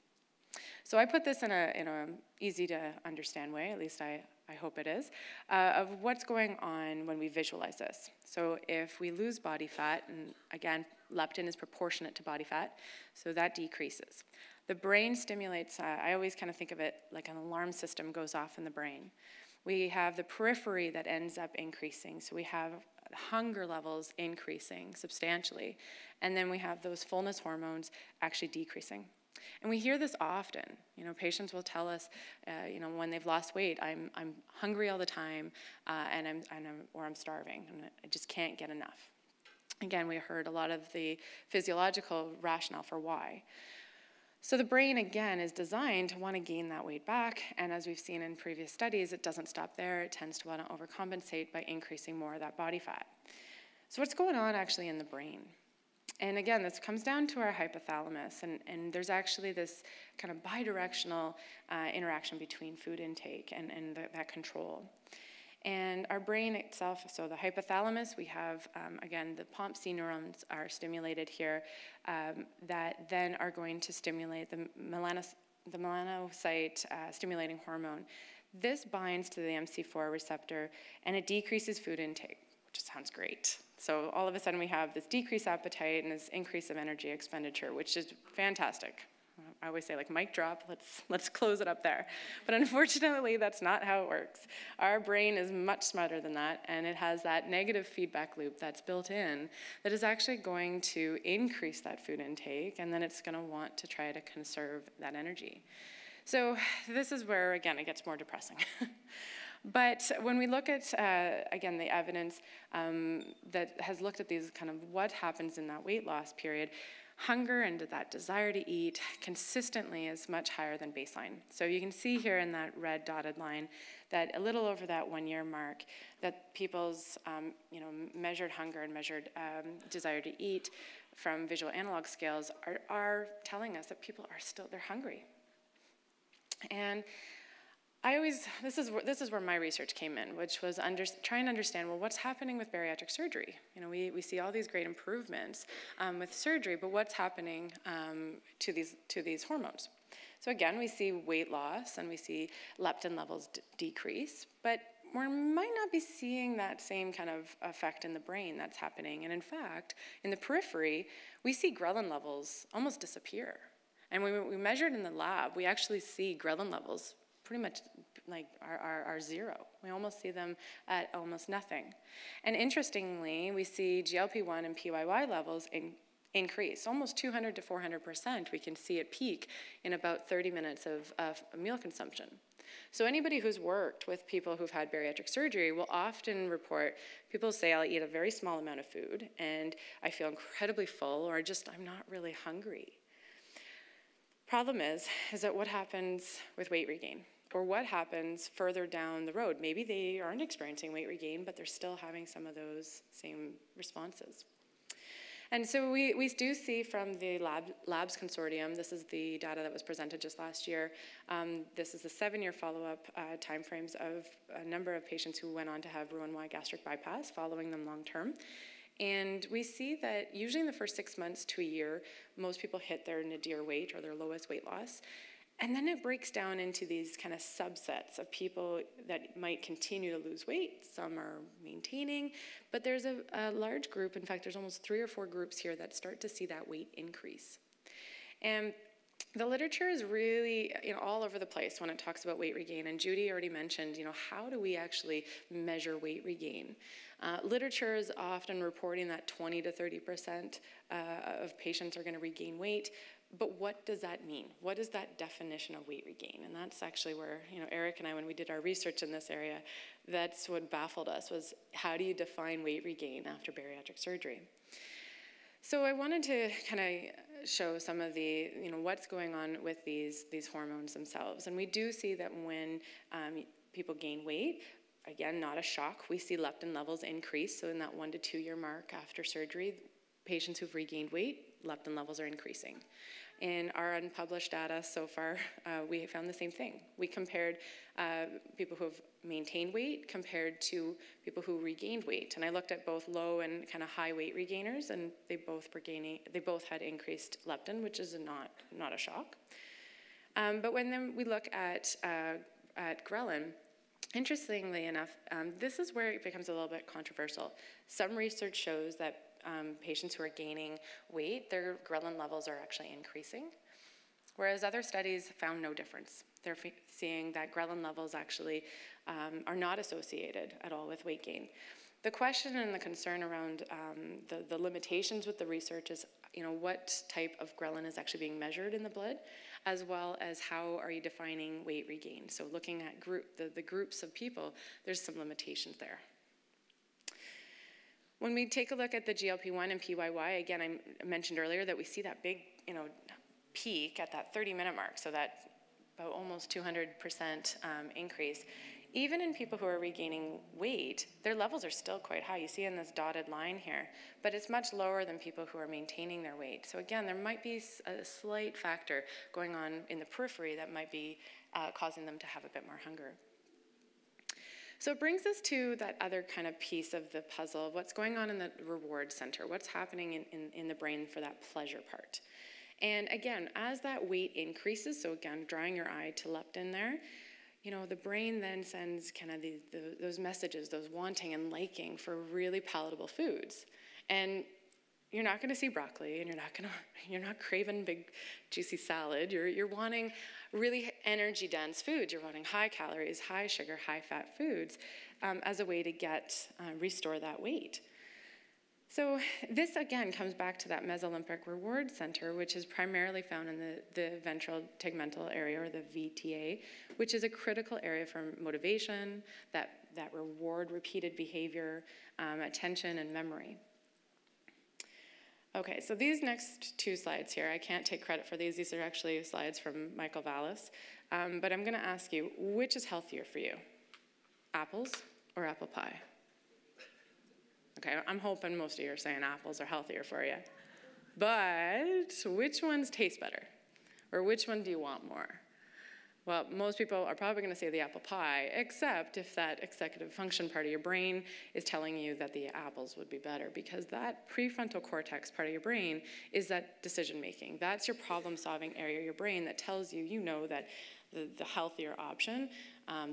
So I put this in a easy to understand way, at least I hope it is, of what's going on when we visualize this. So if we lose body fat, and again, leptin is proportionate to body fat, so that decreases. The brain stimulates, I always kind of think of it like an alarm system goes off in the brain. We have the periphery that ends up increasing, so we have hunger levels increasing substantially, and then we have those fullness hormones actually decreasing. And we hear this often. Patients will tell us, when they've lost weight, I'm hungry all the time, or I'm starving, and I just can't get enough. Again, we heard a lot of the physiological rationale for why. So the brain, again, is designed to want to gain that weight back, and as we've seen in previous studies, it doesn't stop there. It tends to want to overcompensate by increasing more of that body fat. So what's going on actually in the brain? And again, this comes down to our hypothalamus, and there's actually this kind of bidirectional interaction between food intake and that control. And our brain itself, so the hypothalamus, we have, again, the POMC neurons are stimulated here that then are going to stimulate the melanocyte stimulating hormone. This binds to the MC4 receptor and it decreases food intake, which sounds great. So all of a sudden we have this decreased appetite and this increase of energy expenditure, which is fantastic. I always say, like, mic drop, let's close it up there. But unfortunately, that's not how it works. Our brain is much smarter than that, and it has that negative feedback loop that's built in that is actually going to increase that food intake, and then it's going to want to try to conserve that energy. So this is where, again, it gets more depressing. But when we look at, again, the evidence that has looked at these kind of what happens in that weight loss period, hunger and that desire to eat consistently is much higher than baseline. So you can see here in that red dotted line that a little over that 1 year mark that people's measured hunger and measured desire to eat from visual analog scales are telling us that people are still, they're hungry. And this is where my research came in, which was trying to understand, well, what's happening with bariatric surgery? You know, we see all these great improvements with surgery, but what's happening to these hormones? So again, we see weight loss and we see leptin levels decrease, but we might not be seeing that same kind of effect in the brain that's happening. And in fact, in the periphery, we see ghrelin levels almost disappear. And when we measured in the lab, we actually see ghrelin levels pretty much like are zero. We almost see them at almost nothing. And interestingly, we see GLP-1 and PYY levels increase, almost 200 to 400%. We can see it peak in about 30 minutes of meal consumption. So anybody who's worked with people who've had bariatric surgery will often report, people say, I'll eat a very small amount of food and I feel incredibly full, or I'm not really hungry. Problem is that what happens with weight regain? Or what happens further down the road? Maybe they aren't experiencing weight regain, but they're still having some of those same responses. And so we do see from the Labs Consortium, this is the data that was presented just last year. This is the 7-year follow-up timeframes of a number of patients who went on to have Roux-en-Y gastric bypass, following them long-term. And we see that usually in the first 6 months to a year, most people hit their nadir weight or their lowest weight loss. And then it breaks down into these kind of subsets of people that might continue to lose weight. Some are maintaining, but there's a large group. In fact, there's almost 3 or 4 groups here that start to see that weight increase. And the literature is really all over the place when it talks about weight regain. And Judy already mentioned, how do we actually measure weight regain? Literature is often reporting that 20 to 30% of patients are going to regain weight. But what does that mean? What is that definition of weight regain? And that's actually where, Eric and I, when we did our research in this area, that's what baffled us, was how do you define weight regain after bariatric surgery? So I wanted to kind of show some of the, what's going on with these hormones themselves. And we do see that when people gain weight, again, not a shock, we see leptin levels increase. So in that 1 to 2 year mark after surgery, patients who've regained weight, leptin levels are increasing. In our unpublished data so far, we found the same thing. We compared people who have maintained weight compared to people who regained weight. And I looked at both low and kind of high weight regainers, and they both had increased leptin, which is not a shock. But when then we look at ghrelin, interestingly enough, this is where it becomes a little bit controversial. Some research shows that patients who are gaining weight, their ghrelin levels are actually increasing, whereas other studies found no difference. They're seeing that ghrelin levels actually are not associated at all with weight gain. The question and the concern around the limitations with the research is, what type of ghrelin is actually being measured in the blood, as well as how are you defining weight regain. So looking at the groups of people, there's some limitations there. When we take a look at the GLP-1 and PYY, again, I mentioned earlier that we see that big, peak at that 30-minute mark, so that about almost 200% increase. Even in people who are regaining weight, their levels are still quite high. You see in this dotted line here, but it's much lower than people who are maintaining their weight. So again, there might be a slight factor going on in the periphery that might be causing them to have a bit more hunger. So it brings us to that other kind of piece of the puzzle of what's going on in the reward center, what's happening in the brain for that pleasure part. And again, as that weight increases, so again, drawing your eye to leptin there, you know, the brain then sends kind of those messages, those wanting and liking for really palatable foods. And you're not going to see broccoli, and you're not craving big juicy salad. You're wanting really energy dense foods. You're wanting high calories, high sugar, high fat foods as a way to restore that weight. So this again comes back to that mesolimbic reward center, which is primarily found in the ventral tegmental area, or the VTA, which is a critical area for motivation, that reward repeated behavior, attention, and memory. Okay, so these next two slides here, I can't take credit for these. These are actually slides from Michael Vallis. But I'm going to ask you, which is healthier for you? Apples or apple pie? Okay, I'm hoping most of you are saying apples are healthier for you. But which ones taste better? Or which one do you want more? Well, most people are probably going to say the apple pie, except if that executive function part of your brain is telling you that the apples would be better, because that prefrontal cortex part of your brain is that decision making. That's your problem solving area of your brain that tells you, you know, that the healthier option,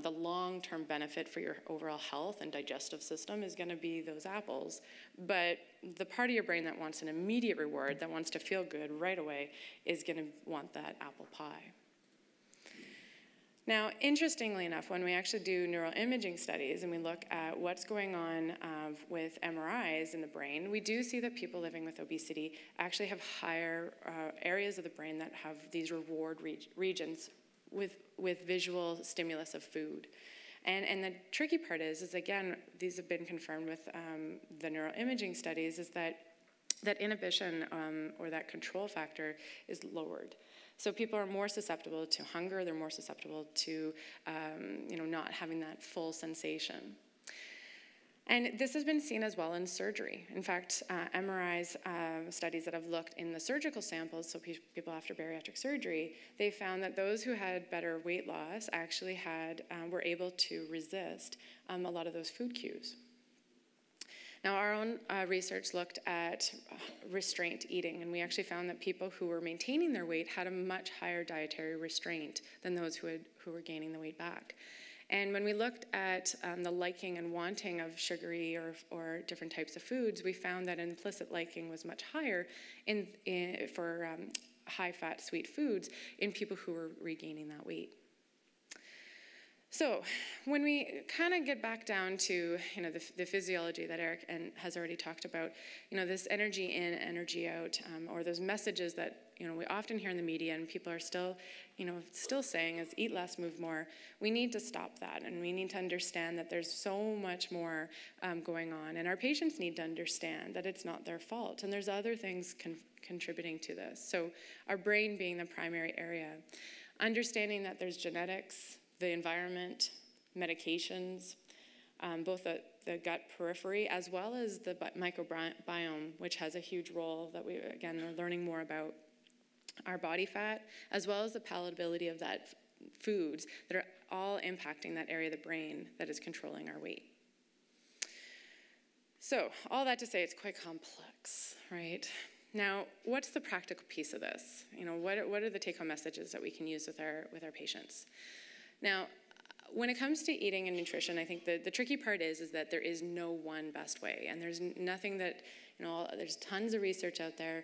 the long-term benefit for your overall health and digestive system is going to be those apples. But the part of your brain that wants an immediate reward, that wants to feel good right away, is going to want that apple pie. Now, interestingly enough, when we actually do neuroimaging studies and we look at what's going on with MRIs in the brain, we do see that people living with obesity actually have higher areas of the brain that have these reward regions with visual stimulus of food. And the tricky part is again, these have been confirmed with the neuroimaging studies, is that inhibition or that control factor is lowered. So people are more susceptible to hunger, they're more susceptible to not having that full sensation. And this has been seen as well in surgery. In fact, MRI's studies that have looked in the surgical samples, so people after bariatric surgery, they found that those who had better weight loss actually were able to resist a lot of those food cues. Now, our own research looked at restraint eating, and we actually found that people who were maintaining their weight had a much higher dietary restraint than those who were gaining the weight back. And when we looked at the liking and wanting of sugary or different types of foods, we found that implicit liking was much higher for high-fat sweet foods in people who were regaining that weight. So when we kind of get back down to the physiology that Eric has already talked about, this energy in, energy out, or those messages that we often hear in the media and people are still saying is eat less, move more. We need to stop that, and we need to understand that there's so much more going on, and our patients need to understand that it's not their fault, and there's other things contributing to this. So our brain being the primary area, understanding that there's genetics, the environment, medications, both the gut periphery as well as the microbiome, which has a huge role that we, again, are learning more about. Our body fat, as well as the palatability of that foods that are all impacting that area of the brain that is controlling our weight. So all that to say, it's quite complex, right? Now, what's the practical piece of this? What are the take-home messages that we can use with our patients? Now, when it comes to eating and nutrition, I think the tricky part is that there is no one best way, and there's nothing that, there's tons of research out there,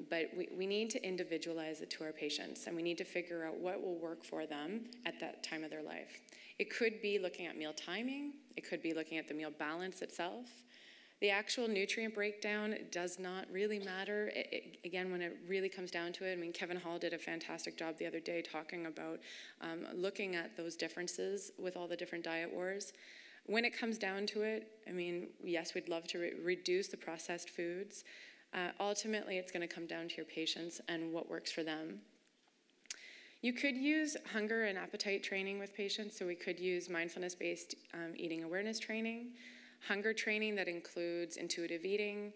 but we need to individualize it to our patients, and we need to figure out what will work for them at that time of their life. It could be looking at meal timing, it could be looking at the meal balance itself. The actual nutrient breakdown does not really matter. Again, when it really comes down to it, Kevin Hall did a fantastic job the other day talking about looking at those differences with all the different diet wars. When it comes down to it, yes, we'd love to reduce the processed foods. Ultimately, it's going to come down to your patients and what works for them. You could use hunger and appetite training with patients, so we could use mindfulness-based eating awareness training. Hunger training that includes intuitive eating,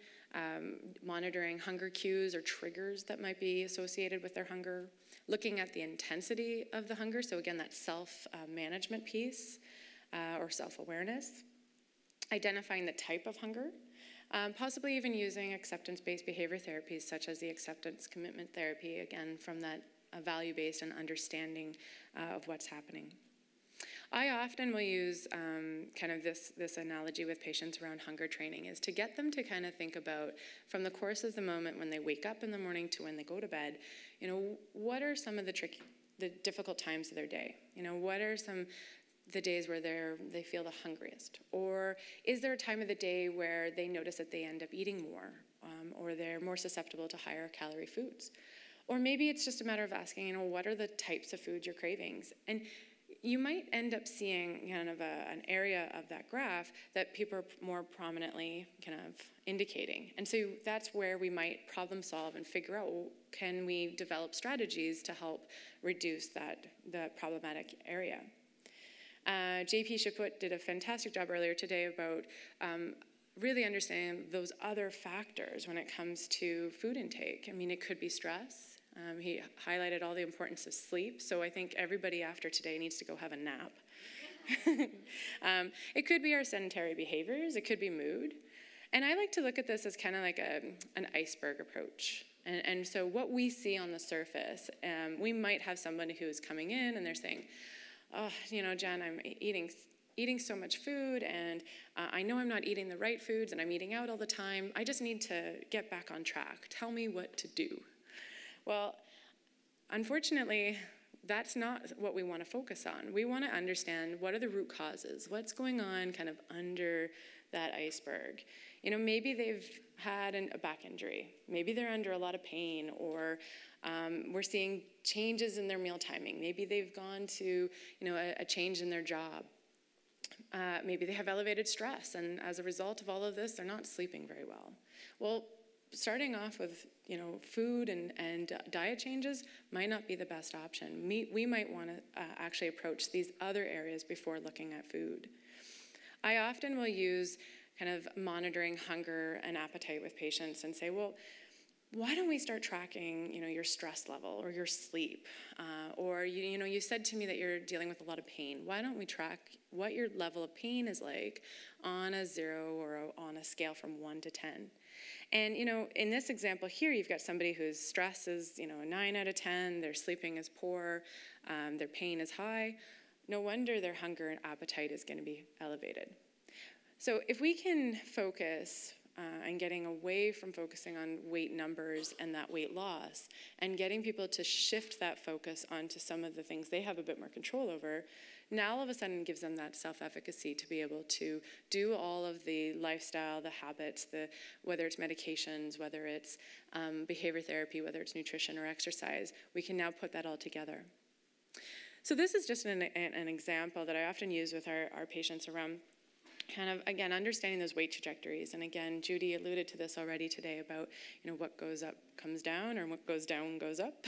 monitoring hunger cues or triggers that might be associated with their hunger, looking at the intensity of the hunger, so again, that self-management piece, or self-awareness, identifying the type of hunger, possibly even using acceptance-based behavior therapies such as the acceptance commitment therapy, again, from that value-based and understanding of what's happening. I often will use kind of this analogy with patients around hunger training, is to get them to kind of think about, from the course of the moment when they wake up in the morning to when they go to bed, what are some of the difficult times of their day? What are the days where they feel the hungriest? Or is there a time of the day where they notice that they end up eating more, or they're more susceptible to higher calorie foods? Or maybe it's just a matter of asking, what are the types of foods you're craving? And you might end up seeing kind of an area of that graph that people are more prominently kind of indicating. And so that's where we might problem solve and figure out, can we develop strategies to help reduce the problematic area? JP Chaput did a fantastic job earlier today about really understanding those other factors when it comes to food intake. I mean, it could be stress. He highlighted all the importance of sleep, so I think everybody after today needs to go have a nap. It could be our sedentary behaviors, it could be mood. And I like to look at this as kind of like an iceberg approach. And so what we see on the surface, we might have somebody who's coming in and they're saying, oh, Jen, I'm eating so much food, and I know I'm not eating the right foods, and I'm eating out all the time. I just need to get back on track. Tell me what to do. Well, unfortunately, that's not what we want to focus on. We want to understand, what are the root causes? What's going on kind of under that iceberg? Maybe they've had a back injury. Maybe they're under a lot of pain, or we're seeing changes in their meal timing. Maybe they've gone to, a change in their job. Maybe they have elevated stress, and as a result of all of this, they're not sleeping very well. Well, starting off with, food and diet changes might not be the best option. We might want to actually approach these other areas before looking at food. I often will use kind of monitoring hunger and appetite with patients and say, well, why don't we start tracking, your stress level or your sleep? Or, you said to me that you're dealing with a lot of pain. Why don't we track what your level of pain is like on a 0 or on a scale from 1 to 10? And, in this example here, you've got somebody whose stress is, a 9 out of 10, their sleeping is poor, their pain is high. No wonder their hunger and appetite is going to be elevated. So if we can focus and getting away from focusing on weight numbers and that weight loss, and getting people to shift that focus onto some of the things they have a bit more control over, now all of a sudden gives them that self-efficacy to be able to do all of the lifestyle, the habits, whether it's medications, whether it's behavior therapy, whether it's nutrition or exercise. We can now put that all together. So this is just an example that I often use with our patients around kind of, again, understanding those weight trajectories. And again, Judy alluded to this already today about, what goes up comes down, or what goes down goes up.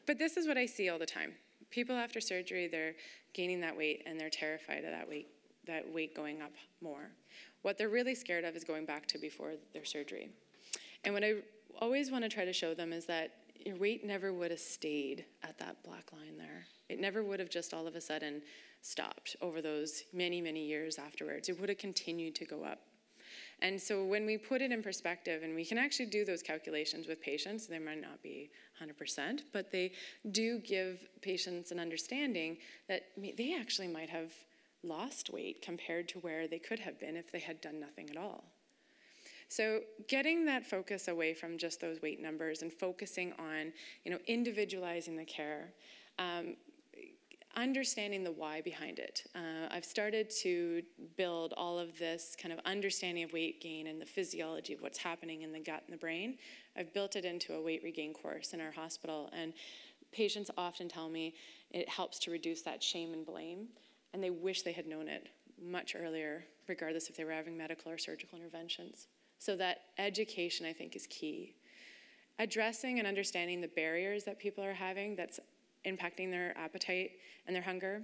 But this is what I see all the time. People after surgery, they're gaining that weight and they're terrified of that weight going up more. What they're really scared of is going back to before their surgery. And what I always want to try to show them is that your weight never would have stayed at that black line there. It never would have just all of a sudden stopped over those many, many years afterwards. It would have continued to go up. And so when we put it in perspective, and we can actually do those calculations with patients, they might not be 100%, but they do give patients an understanding that they actually might have lost weight compared to where they could have been if they had done nothing at all. So getting that focus away from just those weight numbers and focusing on, individualizing the care, understanding the why behind it. I've started to build all of this kind of understanding of weight gain and the physiology of what's happening in the gut and the brain. I've built it into a weight regain course in our hospital, and patients often tell me it helps to reduce that shame and blame, and they wish they had known it much earlier, regardless if they were having medical or surgical interventions. So that education, I think, is key. Addressing and understanding the barriers that people are having that's impacting their appetite and their hunger,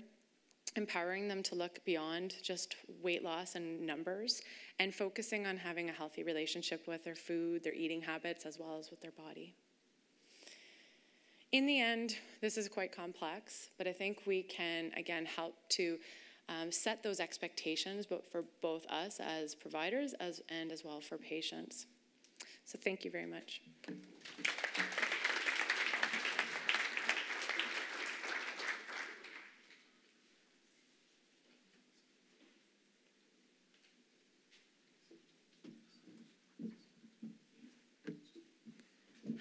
empowering them to look beyond just weight loss and numbers, and focusing on having a healthy relationship with their food, their eating habits, as well as with their body. In the end, this is quite complex, but I think we can, again, help to set those expectations, but for both us as providers and as well for patients. So thank you very much.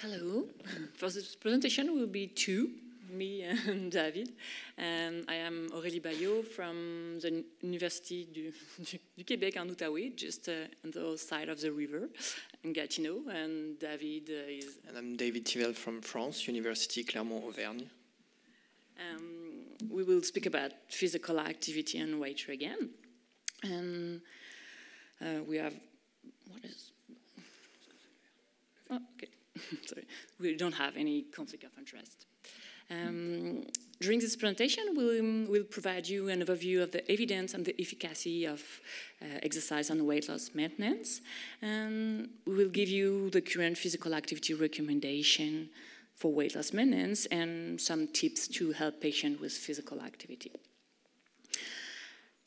Hello. For this presentation, we'll be two, me and David. I am Aurelie Baillot from the Universite du Quebec en Outaouias, just on the other side of the river, in Gatineau. And David is... And I'm David Thivel from France, Universite Clermont, Auvergne. We will speak about physical activity and weight regain. And we have... What is... Oh, okay. Sorry, we don't have any conflict of interest. During this presentation, we'll provide you an overview of the evidence and the efficacy of exercise and weight loss maintenance. And we will give you the current physical activity recommendation for weight loss maintenance and some tips to help patients with physical activity.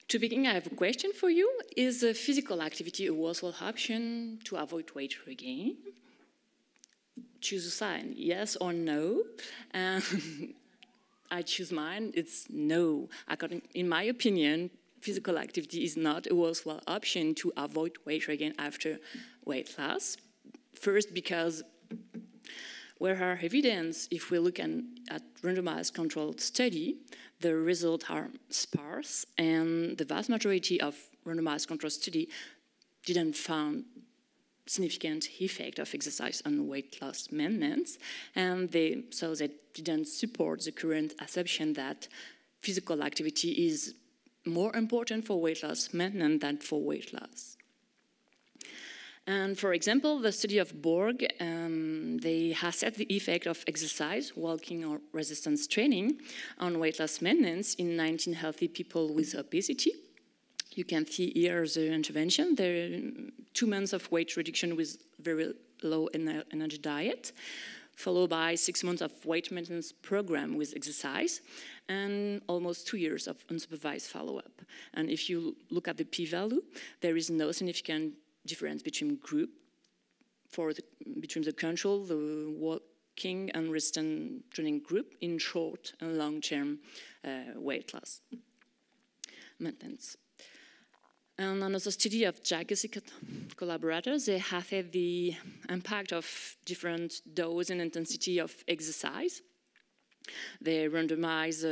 To begin, I have a question for you. Is physical activity a worthwhile option to avoid weight regain? Choose a sign, yes or no. I choose mine, it's no. In my opinion, physical activity is not a worthwhile option to avoid weight regain after weight loss. First, because where are evidence, if we look at randomized controlled study, the results are sparse, and the vast majority of randomized controlled study didn't find significant effect of exercise on weight loss maintenance, and they didn't support the current assumption that physical activity is more important for weight loss maintenance than for weight loss. And for example, the study of Borg, they assessed the effect of exercise, walking or resistance training on weight loss maintenance in 19 healthy people with obesity. You can see here the intervention. There are 2 months of weight reduction with very low energy diet, followed by 6 months of weight maintenance program with exercise, and almost 2 years of unsupervised follow-up. And if you look at the p-value, there is no significant difference between between the control, the walking and resistance training group in short and long-term weight loss maintenance. And another study of Doucet collaborators, they have had the impact of different dose and intensity of exercise. They randomize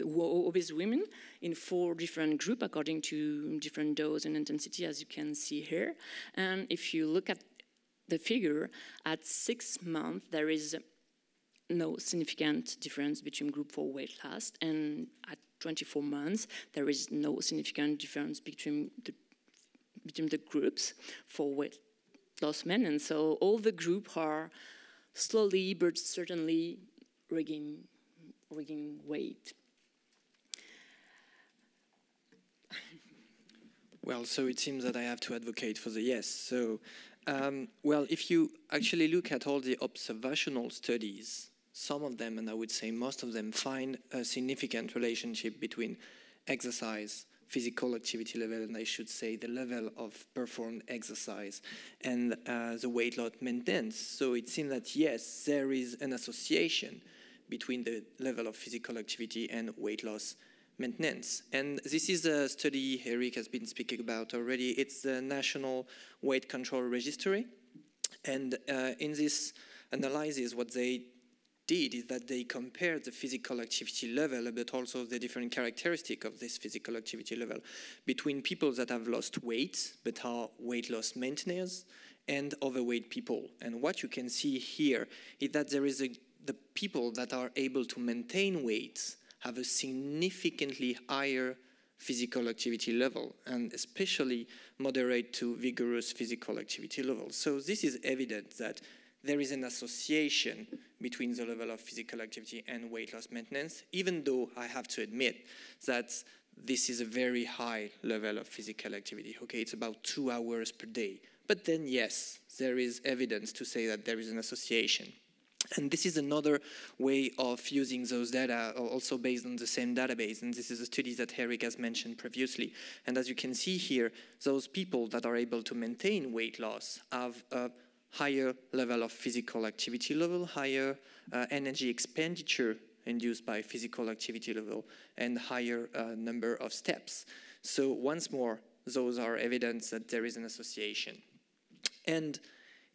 obese women in 4 different groups according to different dose and intensity, as you can see here. And if you look at the figure, at 6 months, there is no significant difference between group for weight loss, and at 24 months, there is no significant difference between the groups for weight loss maintenance. So all the groups are slowly but certainly regaining weight. Well, so it seems that I have to advocate for the yes. So, well, if you actually look at all the observational studies, some of them, and I would say most of them, find a significant relationship between exercise, physical activity level, and I should say the level of performed exercise, and the weight loss maintenance. So it seems that yes, there is an association between the level of physical activity and weight loss maintenance. And this is a study Eric has been speaking about already. It's the National Weight Control Registry. And in this analysis, what they did is that they compared the physical activity level, but also the different characteristics of this physical activity level between people that have lost weight but are weight loss maintainers and overweight people. And what you can see here is that there is the people that are able to maintain weight have a significantly higher physical activity level, and especially moderate to vigorous physical activity level. So this is evident that there is an association between the level of physical activity and weight loss maintenance, even though I have to admit that this is a very high level of physical activity. Okay, it's about 2 hours per day. But then, yes, there is evidence to say that there is an association. And this is another way of using those data, also based on the same database. And this is a study that Eric has mentioned previously. And as you can see here, those people that are able to maintain weight loss have a higher level of physical activity level, higher energy expenditure induced by physical activity level, and higher number of steps. So once more, those are evidence that there is an association. And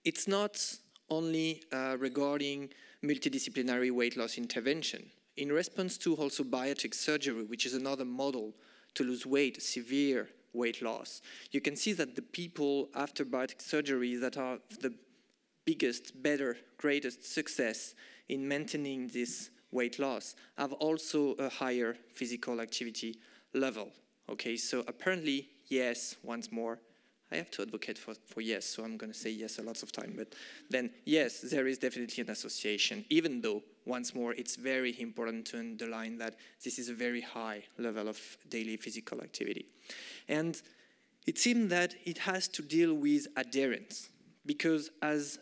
it's not only regarding multidisciplinary weight loss intervention. In response to also bariatric surgery, which is another model to lose weight, severe weight loss, you can see that the people after bariatric surgery that are the biggest, better, greatest success in maintaining this weight loss have also a higher physical activity level. Okay, so apparently, yes, once more, I have to advocate for yes, so I'm going to say yes a lot of time. But then, yes, there is definitely an association, even though, once more, it's very important to underline that this is a very high level of daily physical activity. And it seems that it has to deal with adherence, because as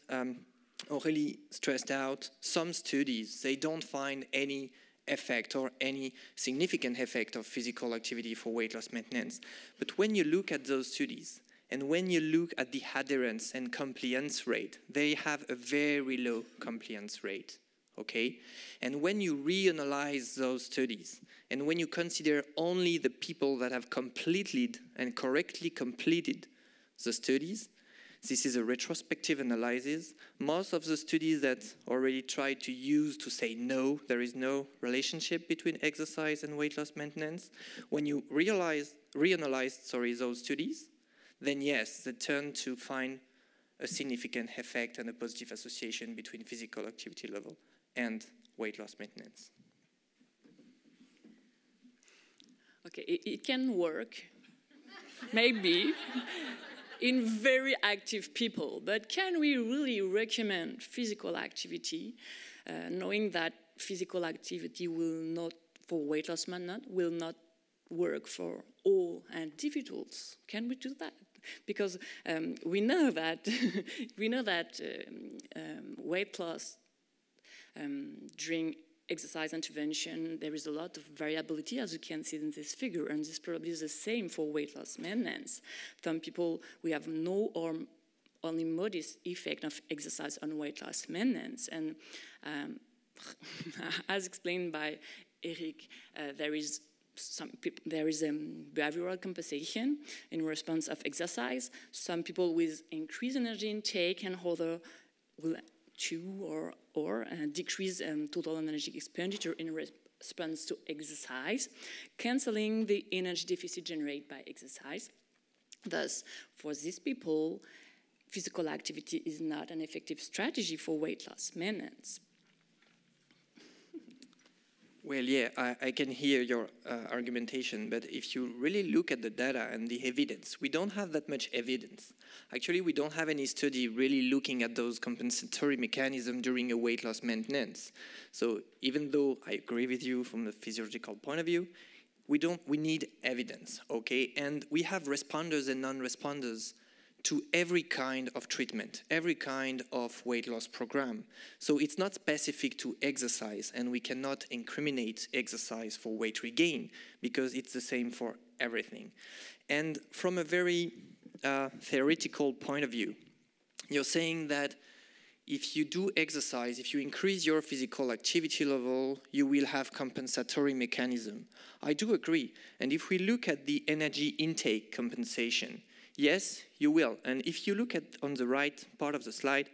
Aurelie stressed out, some studies, they don't find any effect or any significant effect of physical activity for weight loss maintenance. But when you look at those studies, and when you look at the adherence and compliance rate, they have a very low compliance rate, okay? And when you reanalyze those studies, and when you consider only the people that have completed and correctly completed the studies, this is a retrospective analysis. Most of the studies that already tried to use to say no, there is no relationship between exercise and weight loss maintenance. When you reanalyze those studies, then yes, they turn to find a significant effect and a positive association between physical activity level and weight loss maintenance. Okay, it can work, maybe, in very active people, but can we really recommend physical activity, knowing that physical activity will not, for weight loss maintenance, will not work for all individuals? Can we do that? Because we know that weight loss during exercise intervention, there is a lot of variability, as you can see in this figure, and this probably is the same for weight loss maintenance. Some people, we have no or only modest effect of exercise on weight loss maintenance, and as explained by Eric, there is behavioral compensation in response of exercise. Some people with increased energy intake and other will decrease total energy expenditure in response to exercise, canceling the energy deficit generated by exercise. Thus, for these people, physical activity is not an effective strategy for weight loss maintenance. Well, yeah, I can hear your argumentation, but if you really look at the data and the evidence, we don't have that much evidence. Actually, we don't have any study really looking at those compensatory mechanisms during a weight loss maintenance. So even though I agree with you from the physiological point of view, we need evidence, okay? And we have responders and non-responders to every kind of treatment, every kind of weight loss program. So it's not specific to exercise, and we cannot incriminate exercise for weight regain because it's the same for everything. And from a very theoretical point of view, you're saying that if you do exercise, if you increase your physical activity level, you will have compensatory mechanism. I do agree. And if we look at the energy intake compensation, yes, you will. And if you look at on the right part of the slide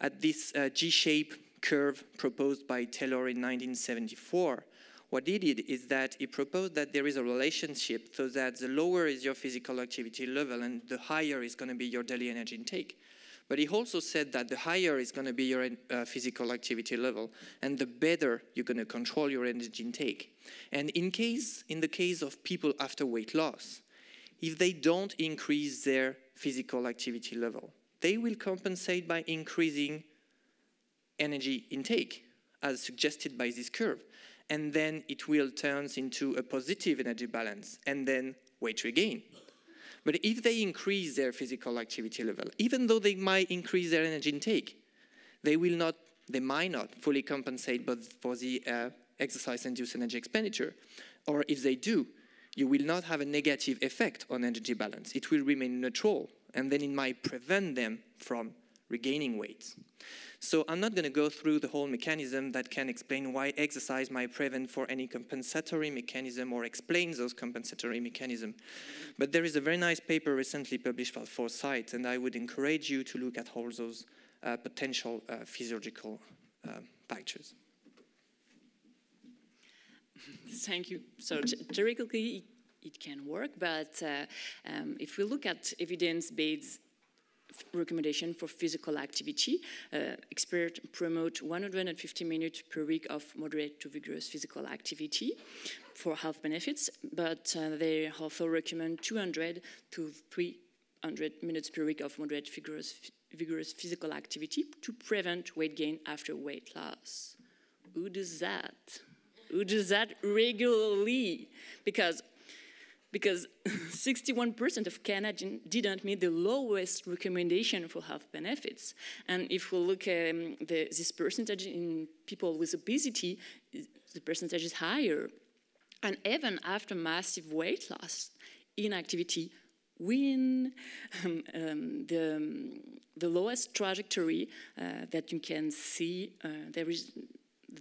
at this G-shaped curve proposed by Taylor in 1974, what he did is that he proposed that there is a relationship so that the lower is your physical activity level and the higher is going to be your daily energy intake. But he also said that the higher is going to be your physical activity level and the better you're going to control your energy intake. And in the case of people after weight loss, if they don't increase their physical activity level, they will compensate by increasing energy intake, as suggested by this curve. And then it will turn into a positive energy balance, and then weight regain. But if they increase their physical activity level, even though they might increase their energy intake, they will not they might not fully compensate but for the exercise-induced energy expenditure. Or if they do, you will not have a negative effect on energy balance. It will remain neutral, and then it might prevent them from regaining weight. So I'm not going to go through the whole mechanism that can explain why exercise might prevent for any compensatory mechanism or explains those compensatory mechanisms. But there is a very nice paper recently published by Foresight, and I would encourage you to look at all those potential physiological factors. Thank you. So theoretically, it can work, but if we look at evidence-based recommendation for physical activity, experts promote 150 minutes per week of moderate to vigorous physical activity for health benefits, but they also recommend 200 to 300 minutes per week of moderate vigorous physical activity to prevent weight gain after weight loss. Who does that? Who does that regularly? Because 61% of Canadians didn't meet the lowest recommendation for health benefits. And if we look at this percentage in people with obesity, the percentage is higher. And even after massive weight loss, inactivity win the lowest trajectory that you can see. There is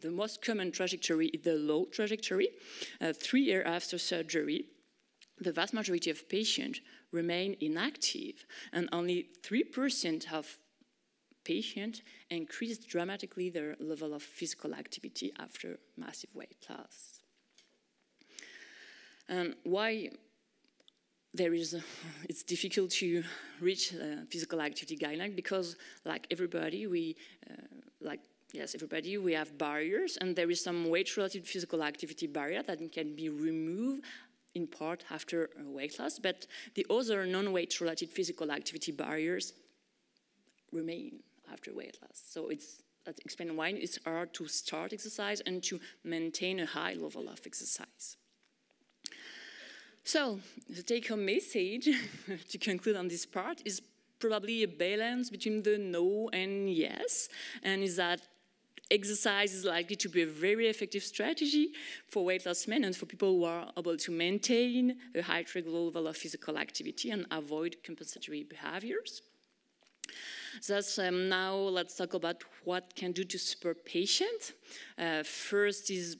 the most common trajectory is the low trajectory. 3 years after surgery, the vast majority of patients remain inactive, and only 3% of patients increased dramatically their level of physical activity after massive weight loss. And why it's difficult to reach physical activity guideline? Because, like everybody, we have barriers, and there is some weight-related physical activity barrier that can be removed in part after weight loss, but the other non-weight related physical activity barriers remain after weight loss. So that explains why it's hard to start exercise and to maintain a high level of exercise. So the take-home message to conclude on this part is probably a balance between the no and yes, and is that exercise is likely to be a very effective strategy for weight loss men and for people who are able to maintain a high regular level of physical activity and avoid compensatory behaviors. Thus, now let's talk about what can do to support patients. First is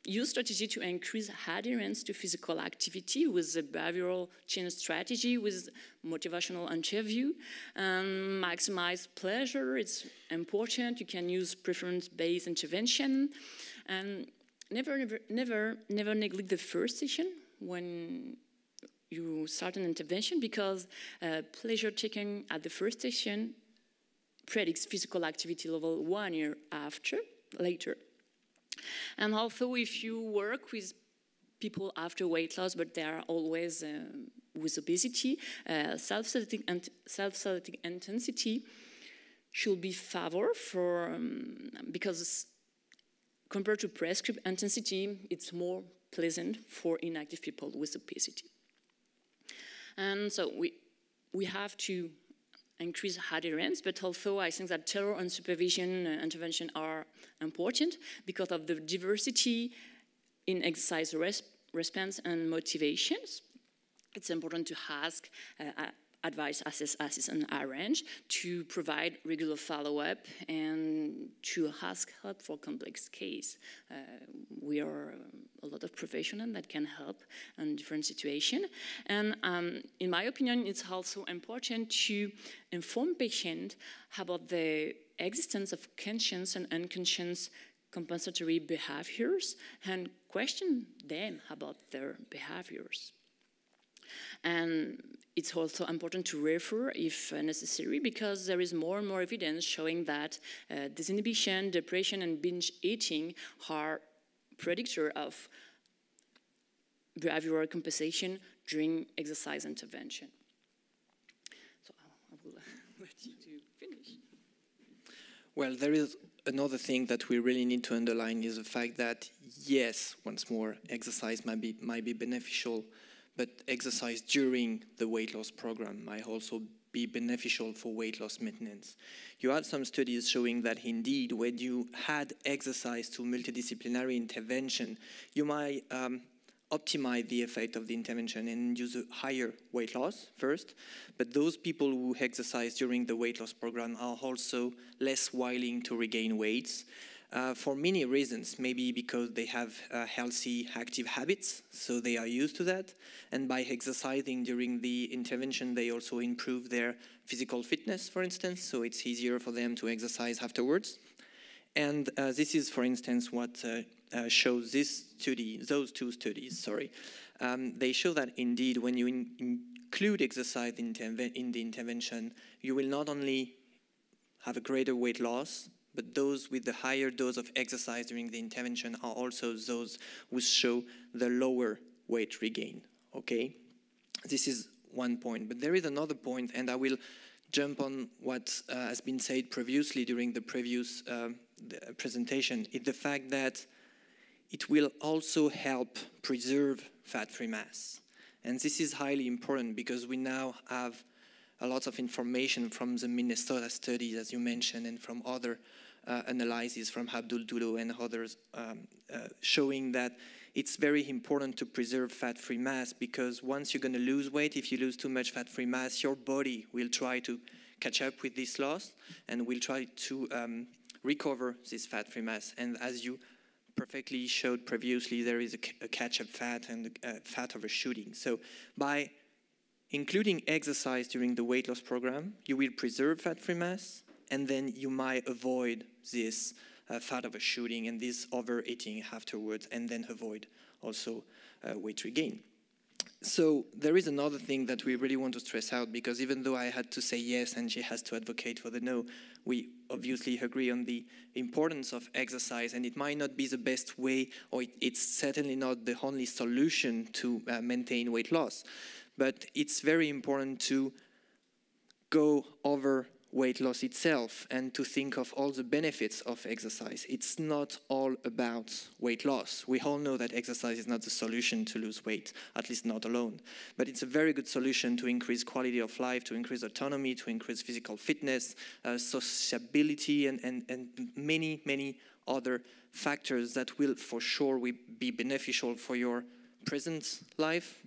use strategy to increase adherence to physical activity with a behavioral change strategy, with motivational interview. Maximize pleasure, it's important. You can use preference-based intervention. And never neglect the first session when you start an intervention, because pleasure taken at the first session predicts physical activity level 1 year later. And also, if you work with people after weight loss, but they are always with obesity, self-selecting intensity should be favored because compared to prescribed intensity, it's more pleasant for inactive people with obesity. And so we have to increase adherence, but also I think that terror and supervision intervention are important because of the diversity in exercise response and motivations. It's important to ask, advise, assess, and arrange, to provide regular follow-up, and to ask help for complex case. We are a lot of professionals that can help in different situations. And in my opinion, it's also important to inform patients about the existence of conscious and unconscious compensatory behaviors and question them about their behaviors. And it's also important to refer if necessary, because there is more and more evidence showing that disinhibition, depression, and binge eating are predictors of behavioral compensation during exercise intervention. So I will let you to finish. Well, there is another thing that we really need to underline is the fact that, yes, once more, exercise might be beneficial, but exercise during the weight loss program might also be beneficial for weight loss maintenance. You had some studies showing that indeed when you add exercise to multidisciplinary intervention, you might optimize the effect of the intervention and induce a higher weight loss first, but those people who exercise during the weight loss program are also less willing to regain weight for many reasons, maybe because they have healthy, active habits, so they are used to that, and by exercising during the intervention, they also improve their physical fitness, for instance, so it's easier for them to exercise afterwards. And this is, for instance, what shows those two studies. They show that indeed, when you include exercise in the intervention, you will not only have a greater weight loss, but those with the higher dose of exercise during the intervention are also those who show the lower weight regain. Okay, this is one point. But there is another point, and I will jump on what has been said previously during the previous presentation, is the fact that it will also help preserve fat-free mass. And this is highly important because we now have a lot of information from the Minnesota studies, as you mentioned, and from other analyses from Abdul and others, showing that it's very important to preserve fat-free mass, because once you're going to lose weight, if you lose too much fat-free mass, your body will try to catch up with this loss and will try to recover this fat-free mass. And as you perfectly showed previously, there is a catch-up fat and fat overshooting. So by including exercise during the weight loss program, you will preserve fat-free mass, and then you might avoid this fat overshooting and this overeating afterwards, and then avoid also weight regain. So there is another thing that we really want to stress out, because even though I had to say yes and she has to advocate for the no, we obviously agree on the importance of exercise, and it might not be the best way, or it's certainly not the only solution to maintain weight loss. But it's very important to go over weight loss itself and to think of all the benefits of exercise. It's not all about weight loss. We all know that exercise is not the solution to lose weight, at least not alone. But it's a very good solution to increase quality of life, to increase autonomy, to increase physical fitness, sociability, and many, many other factors that will for sure be beneficial for your present life,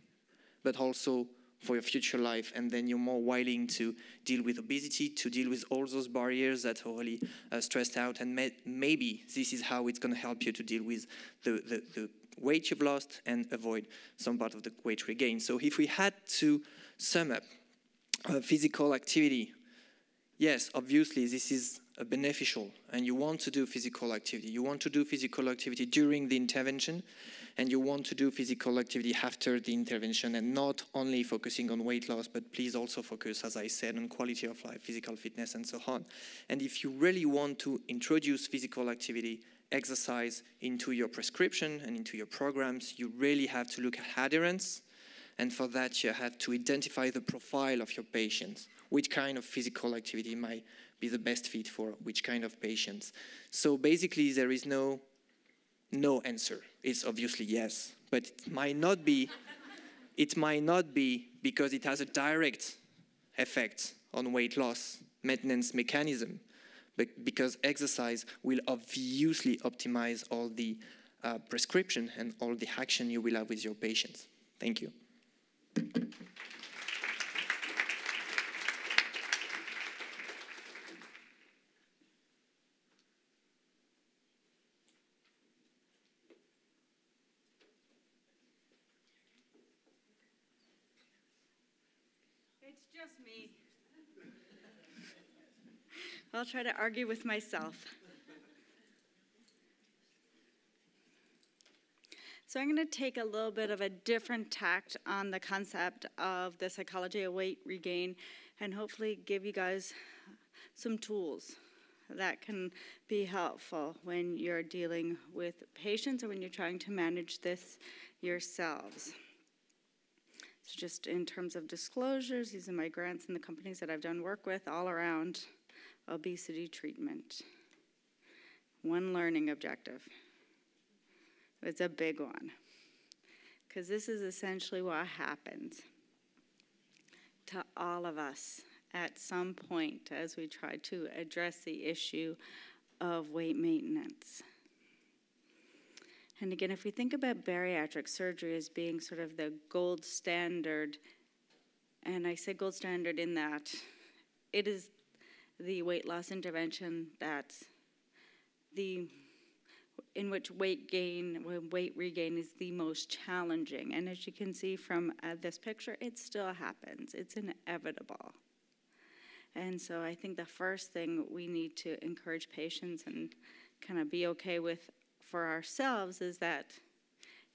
but also for your future life, and then you're more willing to deal with obesity, to deal with all those barriers that Aurelie stressed out, and maybe this is how it's going to help you to deal with the weight you've lost and avoid some part of the weight regain. So if we had to sum up physical activity, yes, obviously this is beneficial, and you want to do physical activity. You want to do physical activity during the intervention, and you want to do physical activity after the intervention, and not only focusing on weight loss, but please also focus, as I said, on quality of life, physical fitness, and so on. And if you really want to introduce physical activity, exercise into your prescription and into your programs, you really have to look at adherence, and for that you have to identify the profile of your patients. Which kind of physical activity might be the best fit for which kind of patients. So basically there is no answer. It's obviously yes, but it might not be because it has a direct effect on weight loss maintenance mechanism, but because exercise will obviously optimize all the prescription and all the action you will have with your patients. Thank you. It's just me. I'll try to argue with myself. So I'm going to take a little bit of a different tact on the concept of the psychology of weight regain, and hopefully give you guys some tools that can be helpful when you're dealing with patients or when you're trying to manage this yourselves. So just in terms of disclosures, these are my grants and the companies that I've done work with all around obesity treatment. One learning objective. It's a big one, because this is essentially what happens to all of us at some point as we try to address the issue of weight maintenance. And again, if we think about bariatric surgery as being sort of the gold standard, and I say gold standard in that it is the weight loss intervention in which weight regain is the most challenging. And as you can see from this picture, it still happens. It's inevitable. And so I think the first thing we need to encourage patients and kind of be okay with for ourselves is that,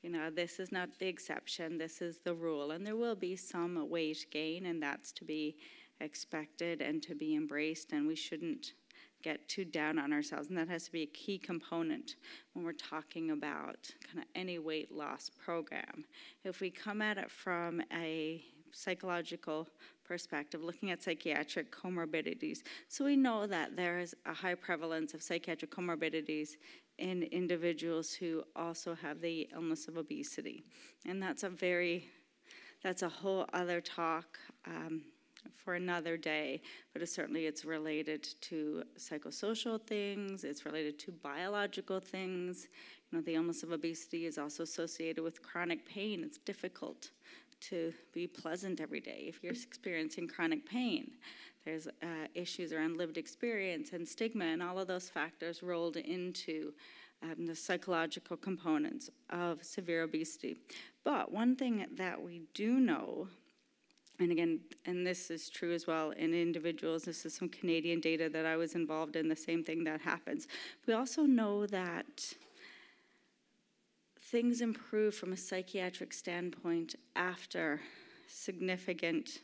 you know, this is not the exception, this is the rule. And there will be some weight gain, and that's to be expected and to be embraced, and we shouldn't get too down on ourselves. And that has to be a key component when we're talking about kind of any weight loss program. If we come at it from a psychological perspective, looking at psychiatric comorbidities. So we know that there is a high prevalence of psychiatric comorbidities in individuals who also have the illness of obesity. And that's a whole other talk for another day, but it's related to psychosocial things, it's related to biological things. You know, the illness of obesity is also associated with chronic pain. It's difficult to be pleasant every day if you're experiencing chronic pain. There's issues around lived experience and stigma, and all of those factors rolled into the psychological components of severe obesity. But one thing that we do know, and again, and this is true as well in individuals, this is some Canadian data that I was involved in, the same thing that happens. We also know that things improve from a psychiatric standpoint after significant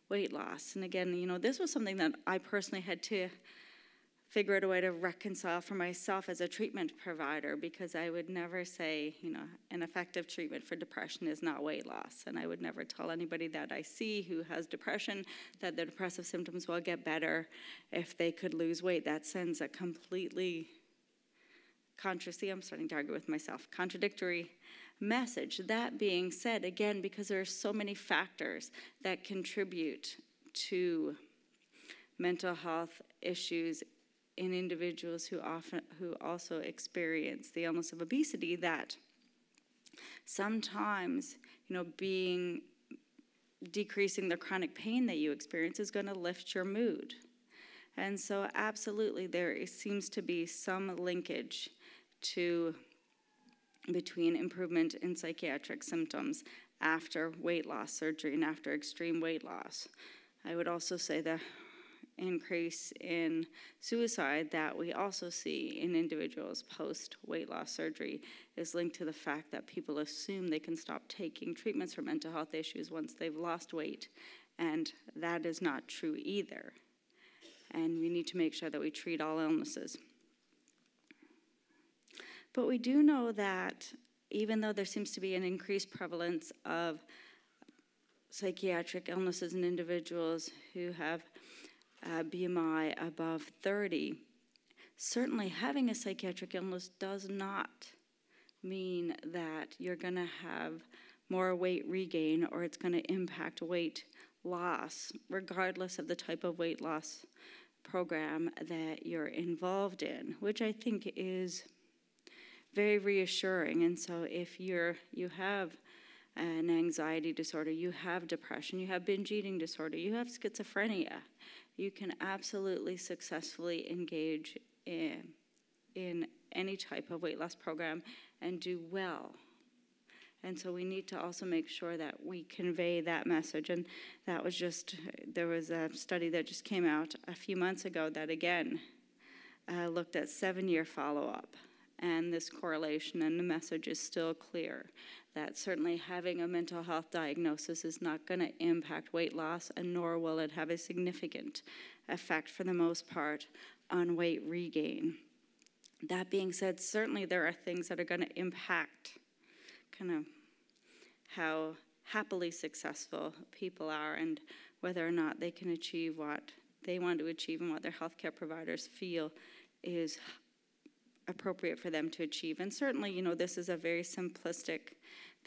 weight loss. And again, you know, this was something that I personally had to figure out a way to reconcile for myself as a treatment provider, because I would never say, you know, an effective treatment for depression is not weight loss. And I would never tell anybody that I see who has depression that their depressive symptoms will get better if they could lose weight. That sends a completely contradictory message. That being said, again, because there are so many factors that contribute to mental health issues in individuals who also experience the illness of obesity, that sometimes, you know, decreasing the chronic pain that you experience is going to lift your mood. And so absolutely there seems to be some linkage between improvement in psychiatric symptoms after weight loss surgery and after extreme weight loss. I would also say the increase in suicide that we also see in individuals post-weight loss surgery is linked to the fact that people assume they can stop taking treatments for mental health issues once they've lost weight, and that is not true either. And we need to make sure that we treat all illnesses. But we do know that even though there seems to be an increased prevalence of psychiatric illnesses in individuals who have BMI above 30, certainly having a psychiatric illness does not mean that you're going to have more weight regain or it's going to impact weight loss, regardless of the type of weight loss program that you're involved in, which I think is very reassuring. And so if you have an anxiety disorder, you have depression, you have binge eating disorder, you have schizophrenia, you can absolutely successfully engage in any type of weight loss program and do well. And so we need to also make sure that we convey that message. And that was there was a study that just came out a few months ago that again looked at 7-year follow-up. And this correlation and the message is still clear that certainly having a mental health diagnosis is not going to impact weight loss, and nor will it have a significant effect for the most part on weight regain. That being said, certainly there are things that are going to impact kind of how happily successful people are and whether or not they can achieve what they want to achieve and what their healthcare providers feel is appropriate for them to achieve. And certainly, you know, this is a very simplistic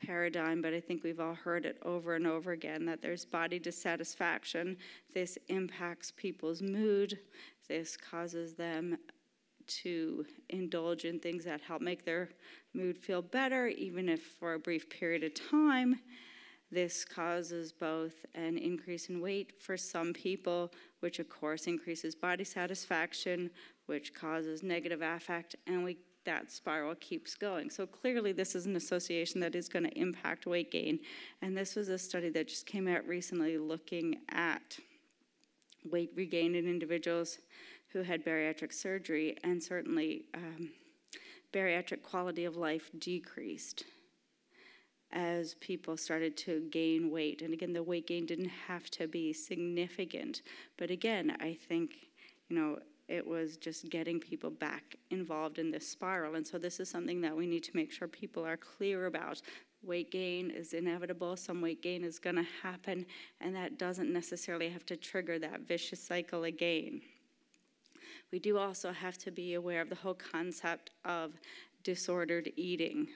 paradigm, but I think we've all heard it over and over again, that there's body dissatisfaction. This impacts people's mood. This causes them to indulge in things that help make their mood feel better, even if for a brief period of time. This causes both an increase in weight for some people, which of course increases body satisfaction, which causes negative affect, and that spiral keeps going. So clearly this is an association that is going to impact weight gain. And this was a study that just came out recently looking at weight regain in individuals who had bariatric surgery, and certainly bariatric quality of life decreased as people started to gain weight. And again, the weight gain didn't have to be significant. But again, I think, you know, it was just getting people back involved in this spiral. And so this is something that we need to make sure people are clear about. Weight gain is inevitable. Some weight gain is going to happen, and that doesn't necessarily have to trigger that vicious cycle again. We do also have to be aware of the whole concept of disordered eating.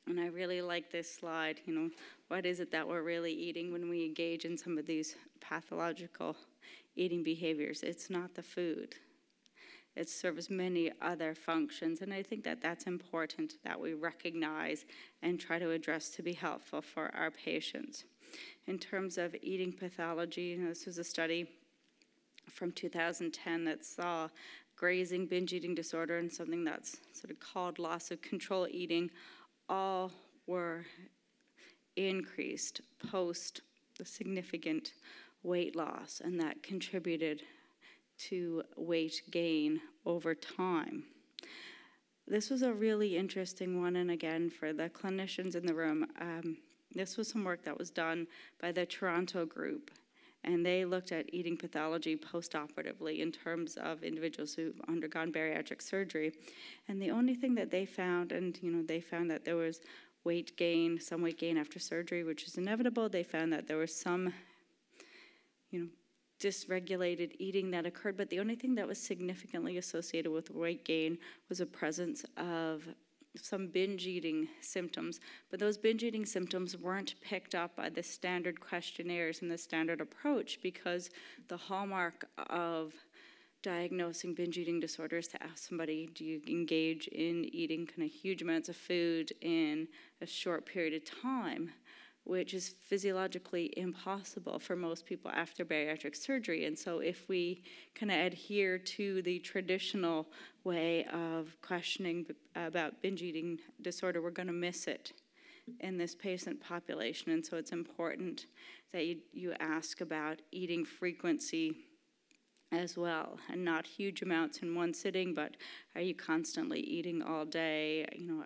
And I really like this slide. You know, what is it that we're really eating when we engage in some of these pathological eating behaviors? It's not the food. It serves many other functions, and I think that that's important that we recognize and try to address to be helpful for our patients. In terms of eating pathology, you know, this was a study from 2010 that saw grazing, binge eating disorder, and something that's sort of called loss of control eating, all were increased post the significant weight loss, and that contributed to weight gain over time. This was a really interesting one, and again, for the clinicians in the room, this was some work that was done by the Toronto group, and they looked at eating pathology post-operatively in terms of individuals who've undergone bariatric surgery. And the only thing that they found, and you know, they found that there was weight gain, some weight gain after surgery, which is inevitable. They found that there was some, you know, dysregulated eating that occurred, but the only thing that was significantly associated with weight gain was a presence of some binge eating symptoms, but those binge eating symptoms weren't picked up by the standard questionnaires and the standard approach, because the hallmark of diagnosing binge eating disorder is to ask somebody, do you engage in eating kind of huge amounts of food in a short period of time, which is physiologically impossible for most people after bariatric surgery. And so if we kind of adhere to the traditional way of questioning about binge eating disorder, we're going to miss it in this patient population. And so it's important that you ask about eating frequency as well, and not huge amounts in one sitting, but are you constantly eating all day? You know,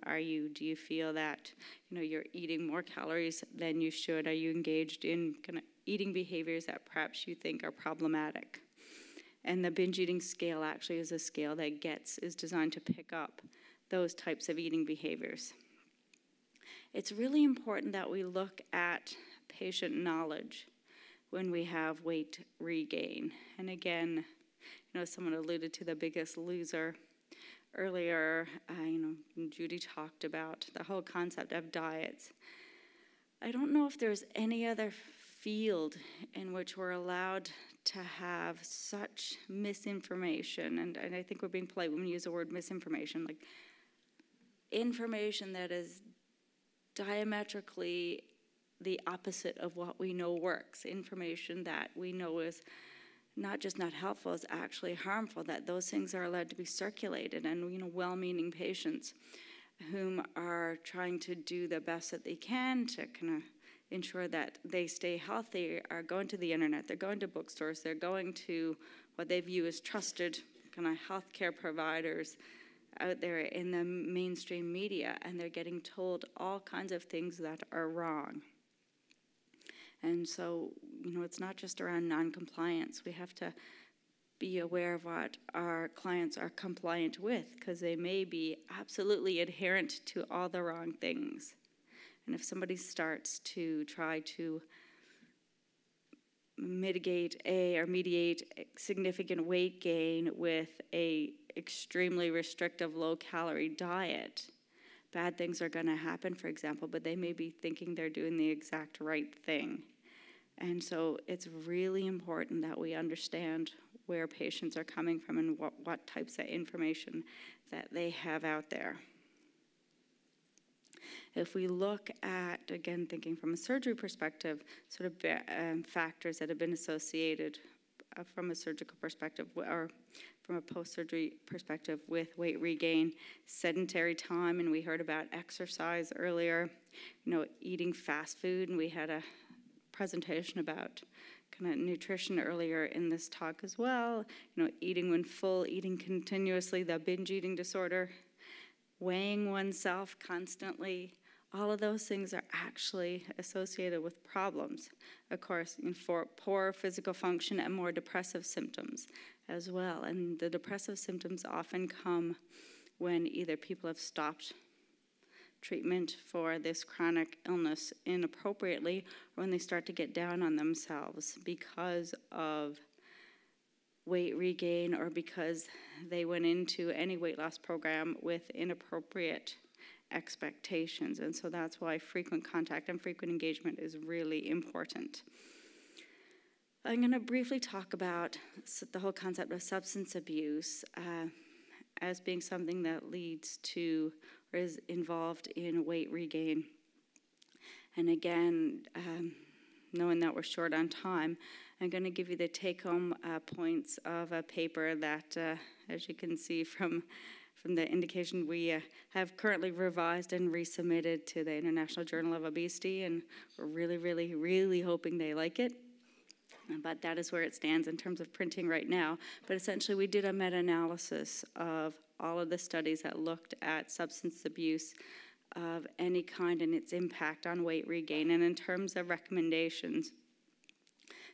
do you feel that, you know, you're eating more calories than you should? Are you engaged in kind of eating behaviors that perhaps you think are problematic? And the binge eating scale actually is a scale that is designed to pick up those types of eating behaviors. It's really important that we look at patient knowledge when we have weight regain. And again, you know, someone alluded to the biggest loser earlier. You know, Judy talked about the whole concept of diets. I don't know if there's any other field in which we're allowed to have such misinformation, and I think we're being polite when we use the word misinformation, like information that is diametrically the opposite of what we know works, information that we know is not just not helpful, is actually harmful, that those things are allowed to be circulated. And, you know, well-meaning patients whom are trying to do the best that they can to kind of ensure that they stay healthy are going to the internet, they're going to bookstores, they're going to what they view as trusted kind of healthcare providers out there in the mainstream media, and they're getting told all kinds of things that are wrong. And so, you know, it's not just around non-compliance. We have to be aware of what our clients are compliant with, because they may be absolutely adherent to all the wrong things. And if somebody starts to try to mediate significant weight gain with a extremely restrictive, low-calorie diet, bad things are going to happen, for example, but they may be thinking they're doing the exact right thing. And so it's really important that we understand where patients are coming from and what types of information that they have out there. If we look at, again, thinking from a surgery perspective, sort of factors that have been associated from a surgical perspective or from a post-surgery perspective with weight regain, sedentary time, and we heard about exercise earlier, eating fast food, and we had a presentation about kind of nutrition earlier in this talk as well, eating when full, eating continuously, the binge eating disorder, weighing oneself constantly. All of those things are actually associated with problems. Of course, for poor physical function and more depressive symptoms as well. And the depressive symptoms often come when either people have stopped treatment for this chronic illness inappropriately, or when they start to get down on themselves because of weight regain or because they went into any weight loss program with inappropriate expectations. And so that's why frequent contact and frequent engagement is really important. I'm going to briefly talk about the whole concept of substance abuse as being something that leads to or is involved in weight regain. And again, knowing that we're short on time, I'm going to give you the take-home points of a paper that, as you can see from the indication, we have currently revised and resubmitted to the International Journal of Obesity, and we're really, really, really hoping they like it. But that is where it stands in terms of printing right now. But essentially, we did a meta-analysis of all of the studies that looked at substance abuse of any kind and its impact on weight regain. And in terms of recommendations,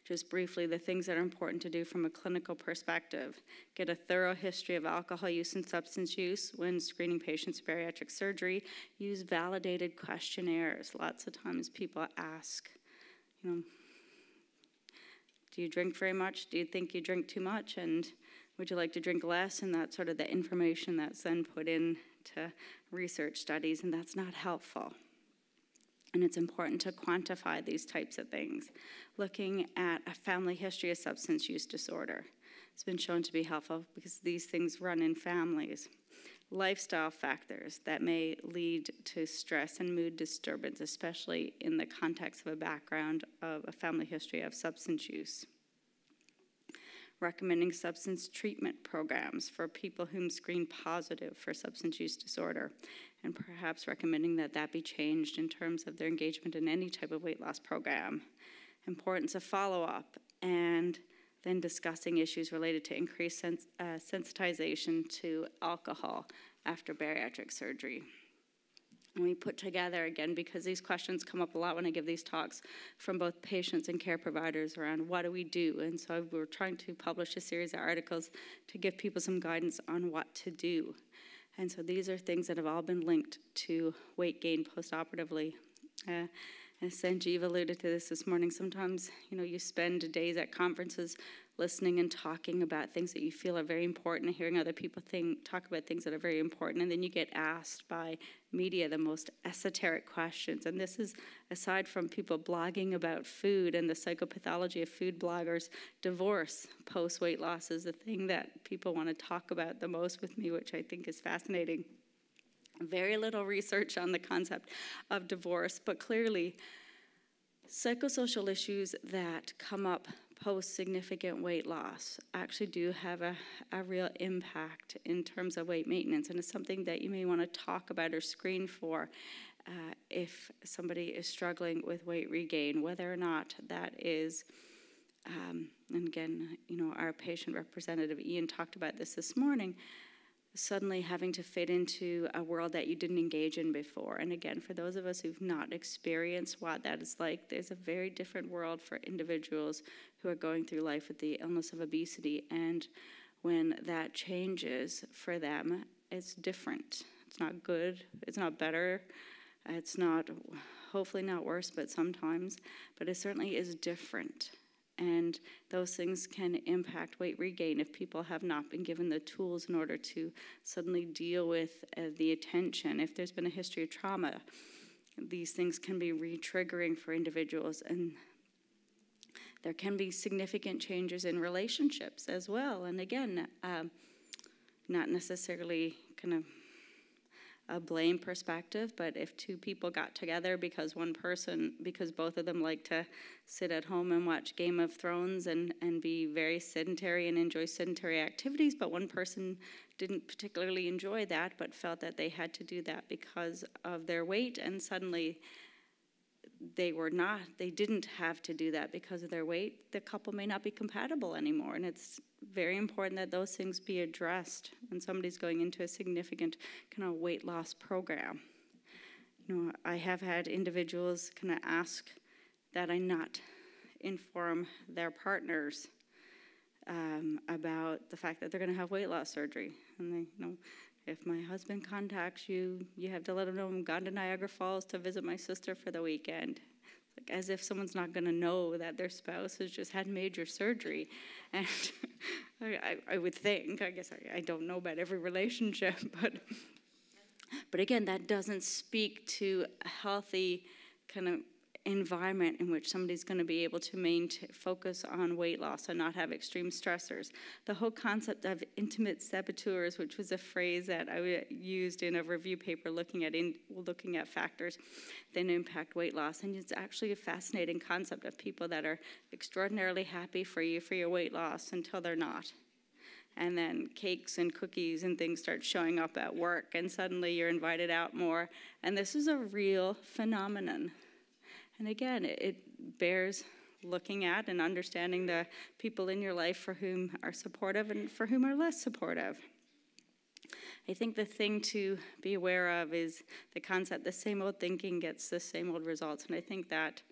just briefly, the things that are important to do from a clinical perspective: get a thorough history of alcohol use and substance use when screening patients for bariatric surgery. Use validated questionnaires. Lots of times people ask, do you drink very much? Do you think you drink too much? And would you like to drink less? And that's sort of the information that's then put into research studies, and that's not helpful. And it's important to quantify these types of things. Looking at a family history of substance use disorder. It's been shown to be helpful because these things run in families. Lifestyle factors that may lead to stress and mood disturbance, especially in the context of a background of a family history of substance use. Recommending substance treatment programs for people whom screen positive for substance use disorder, and perhaps recommending that that be changed in terms of their engagement in any type of weight loss program. Importance of follow-up, and then discussing issues related to increased sensitization to alcohol after bariatric surgery. And we put together, again, because these questions come up a lot when I give these talks, from both patients and care providers around what do we do. And so we're trying to publish a series of articles to give people some guidance on what to do. And so these are things that have all been linked to weight gain postoperatively. As Sanjeev alluded to this morning, sometimes, you spend days at conferences listening and talking about things that you feel are very important, and hearing other people talk about things that are very important, and then you get asked by media the most esoteric questions. And this is aside from people blogging about food and the psychopathology of food bloggers. Divorce post-weight loss is the thing that people want to talk about the most with me, which I think is fascinating. Very little research on the concept of divorce, but clearly psychosocial issues that come up post-significant weight loss actually do have a real impact in terms of weight maintenance, and it's something that you may want to talk about or screen for if somebody is struggling with weight regain, whether or not that is, and again, our patient representative Ian talked about this morning, suddenly having to fit into a world that you didn't engage in before. And again, for those of us who've not experienced what that is like, there's a very different world for individuals who are going through life with the illness of obesity. And when that changes for them, it's different. It's not good, it's not better, it's not, hopefully not worse, but sometimes, but it certainly is different. And those things can impact weight regain if people have not been given the tools in order to suddenly deal with the attention. If there's been a history of trauma, these things can be re-triggering for individuals, and there can be significant changes in relationships as well. And again, not necessarily kind of a blame perspective, but if two people got together because both of them like to sit at home and watch Game of Thrones and be very sedentary and enjoy sedentary activities, but one person didn't particularly enjoy that but felt that they had to do that because of their weight, and suddenly they didn't have to do that because of their weight, the couple may not be compatible anymore. And it's very important that those things be addressed when somebody's going into a significant kind of weight loss program. You know, I have had individuals kind of ask that I not inform their partners about the fact that they're going to have weight loss surgery. And they, you know, if my husband contacts you, you have to let him know I'm gone to Niagara Falls to visit my sister for the weekend. Like, as if someone's not going to know that their spouse has just had major surgery. And I would think, I guess I don't know about every relationship, but again, that doesn't speak to a healthy kind of environment in which somebody's going to be able to focus on weight loss and not have extreme stressors. The whole concept of intimate saboteurs, which was a phrase that I used in a review paper looking at factors that impact weight loss, and it's actually a fascinating concept of people that are extraordinarily happy for your weight loss until they're not. And then cakes and cookies and things start showing up at work, and suddenly you're invited out more. And this is a real phenomenon. And again, it bears looking at and understanding the people in your life for whom are supportive and for whom are less supportive. I think the thing to be aware of is the concept, the same old thinking gets the same old results. And I think that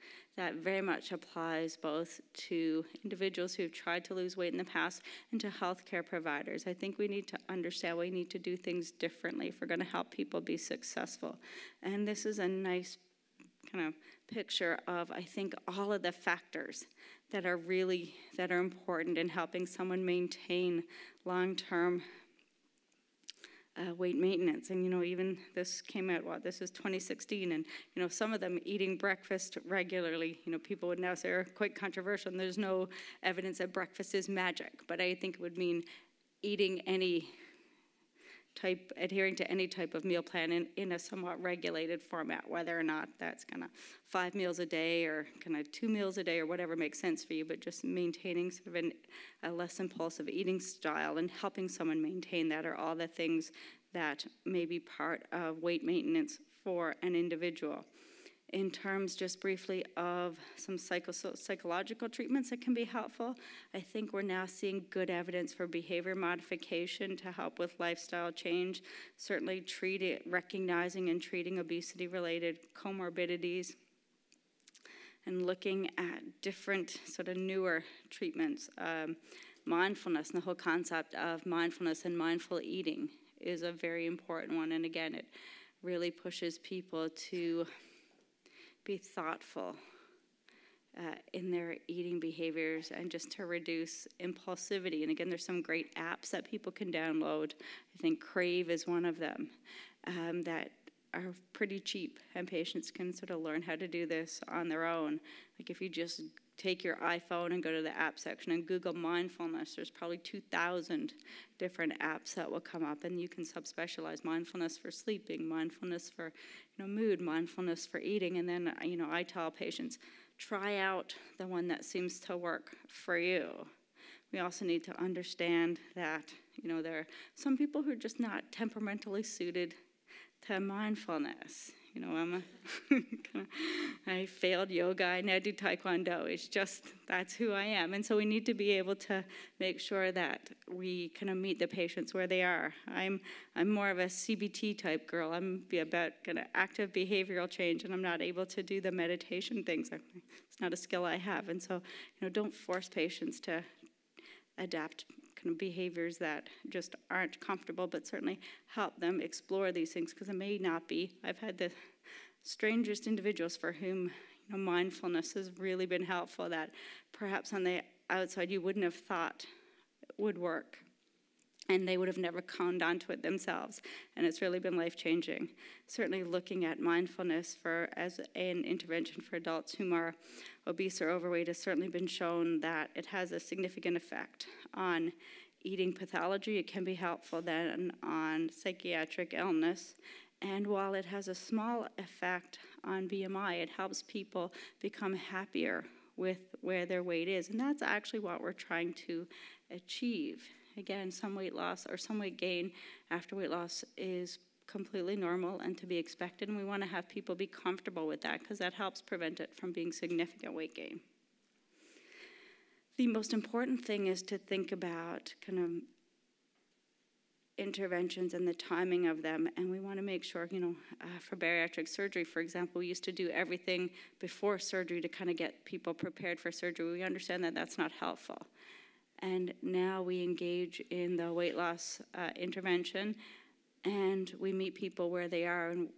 very much applies both to individuals who've tried to lose weight in the past and to healthcare providers. I think we need to understand we need to do things differently if we're going to help people be successful. And this is a nice kind of picture of, I think, all of the factors that are important in helping someone maintain long-term weight maintenance. And, you know, even this came out, this is 2016, and, you know, some of them eating breakfast regularly, you know, people would now say are quite controversial, and there's no evidence that breakfast is magic, but I think it would mean adhering to any type of meal plan in a somewhat regulated format, whether or not that's kind of 5 meals a day or kind of 2 meals a day or whatever makes sense for you, but just maintaining sort of a less impulsive eating style and helping someone maintain that are all the things that may be part of weight maintenance for an individual. In terms, just briefly, of some psychological treatments that can be helpful, I think we're now seeing good evidence for behavior modification to help with lifestyle change, certainly recognizing and treating obesity-related comorbidities, and looking at different sort of newer treatments. Mindfulness and the whole concept of mindfulness and mindful eating is a very important one, and again, it really pushes people to be thoughtful in their eating behaviors and just to reduce impulsivity. And again, there's some great apps that people can download. I think Crave is one of them that are pretty cheap, and patients can sort of learn how to do this on their own. Like if you just take your iPhone and go to the app section and Google mindfulness, there's probably 2,000 different apps that will come up, and you can subspecialize mindfulness for sleeping, mindfulness for mood, mindfulness for eating, and then I tell patients, try out the one that seems to work for you. We also need to understand that there are some people who are just not temperamentally suited to mindfulness. I failed yoga, I now do taekwondo. It's just, that's who I am. And so we need to be able to make sure that we kind of meet the patients where they are. I'm more of a CBT type girl. I'm about kind of active behavioral change, and I'm not able to do the meditation things. It's not a skill I have. And so, don't force patients to adapt kind of behaviors that just aren't comfortable, but certainly help them explore these things, because it may not be. I've had the strangest individuals for whom mindfulness has really been helpful that perhaps on the outside you wouldn't have thought would work. And they would have never conned onto it themselves. And it's really been life-changing. Certainly looking at mindfulness as an intervention for adults who are obese or overweight has certainly been shown that it has a significant effect on eating pathology. It can be helpful then on psychiatric illness. And while it has a small effect on BMI, it helps people become happier with where their weight is. And that's actually what we're trying to achieve. Again, some weight loss or some weight gain after weight loss is completely normal and to be expected, and we want to have people be comfortable with that because that helps prevent it from being significant weight gain. The most important thing is to think about kind of interventions and the timing of them, and we want to make sure, for bariatric surgery, for example, we used to do everything before surgery to kind of get people prepared for surgery. We understand that that's not helpful. And now we engage in the weight loss intervention, and we meet people where they are and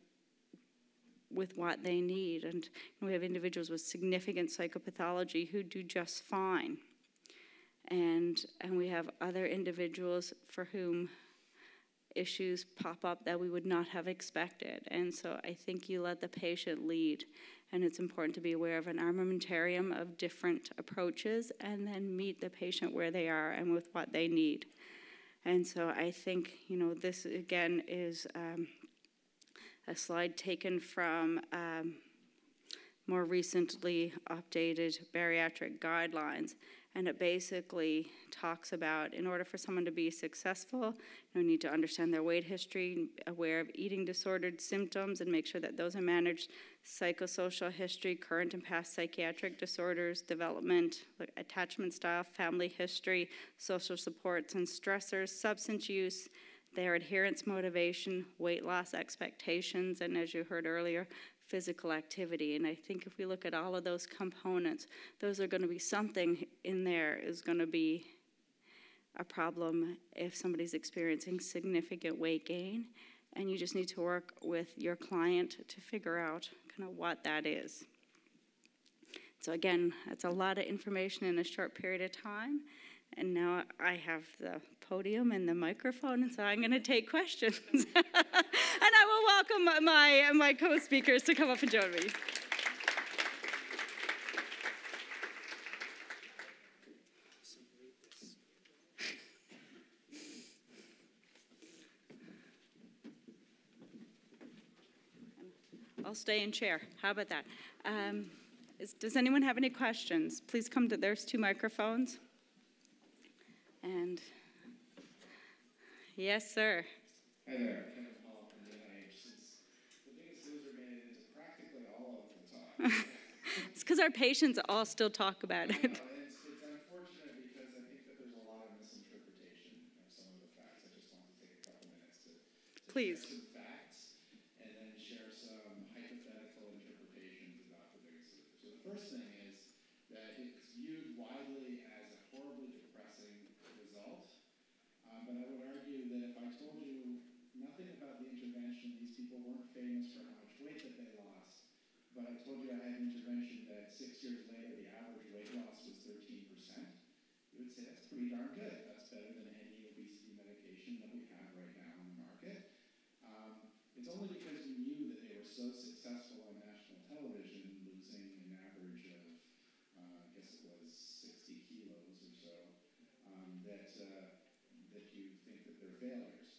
with what they need. And we have individuals with significant psychopathology who do just fine. And we have other individuals for whom issues pop up that we would not have expected. And so I think you let the patient lead. And it's important to be aware of an armamentarium of different approaches and then meet the patient where they are and with what they need. And so I think, this again is a slide taken from more recently updated bariatric guidelines. And it basically talks about, in order for someone to be successful, you need to understand their weight history, aware of eating disordered symptoms, and make sure that those are managed, psychosocial history, current and past psychiatric disorders, development, attachment style, family history, social supports and stressors, substance use, their adherence motivation, weight loss expectations, and as you heard earlier, physical activity. And I think if we look at all of those components, those are going to be something in there is going to be a problem if somebody's experiencing significant weight gain. And you just need to work with your client to figure out kind of what that is. So again, that's a lot of information in a short period of time. And now I have the podium and the microphone, and so I'm going to take questions. And I will welcome my co-speakers to come up and join me. I'll stay in chair. How about that? Does anyone have any questions? Please come to, there's 2 microphones. And yes, sir. Hi there, Kevin Paul from the NIH. Since the Biggest Loser made it into practically all of the talk. It's because our patients all still talk about it. It's unfortunate because I think that there's a lot of misinterpretation of some of the facts. I just want to take a couple minutes to Please. share some facts and then share some hypothetical interpretations about the Biggest Loser. So the first thing is that it's viewed widely as a horribly depressing result. But I would argue that if I told you nothing about the intervention, these people weren't famous for how much weight that they lost, but I told you I had an intervention that 6 years later the average weight loss was 13%, you would say that's pretty darn good. That's better than any obesity medication that we have right now on the market. It's only because we knew that they were so successful on national television, losing an average of, I guess it was 60 kilos or so, that you think that they're failures.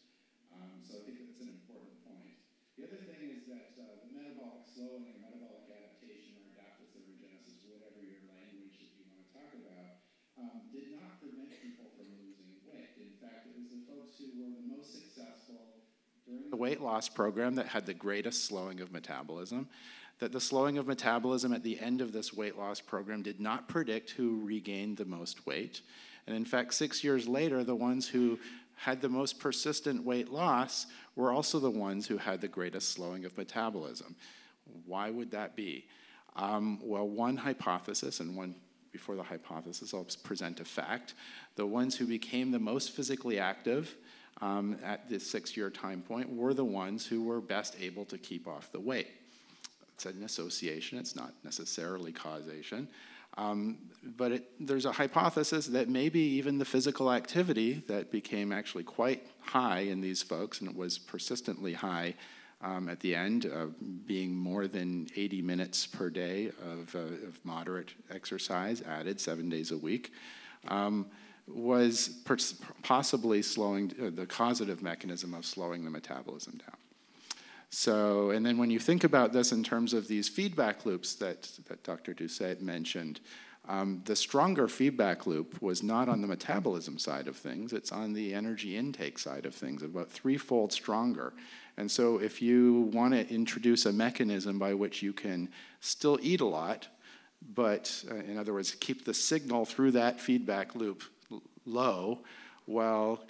So I think that's an important point. The other thing is that the metabolic slowing or metabolic adaptation or adaptive thermogenesis, whatever your language that you want to talk about, did not prevent people from losing weight. In fact, it was the folks who were the most successful during the weight loss program that had the greatest slowing of metabolism. That the slowing of metabolism at the end of this weight loss program did not predict who regained the most weight. And in fact, 6 years later, the ones who had the most persistent weight loss were also the ones who had the greatest slowing of metabolism. Why would that be? Well, one hypothesis, and one before the hypothesis, I'll present a fact. The ones who became the most physically active at this 6-year time point were the ones who were best able to keep off the weight. it's an association, it's not necessarily causation. But there's a hypothesis that maybe even the physical activity that became actually quite high in these folks, and it was persistently high at the end, being more than 80 minutes per day of moderate exercise added 7 days a week, was possibly slowing the causative mechanism of slowing the metabolism down. So, and then when you think about this in terms of these feedback loops that Dr. Doucet mentioned, the stronger feedback loop was not on the metabolism side of things, it's on the energy intake side of things, about threefold stronger. And so if you want to introduce a mechanism by which you can still eat a lot, but in other words, keep the signal through that feedback loop low, while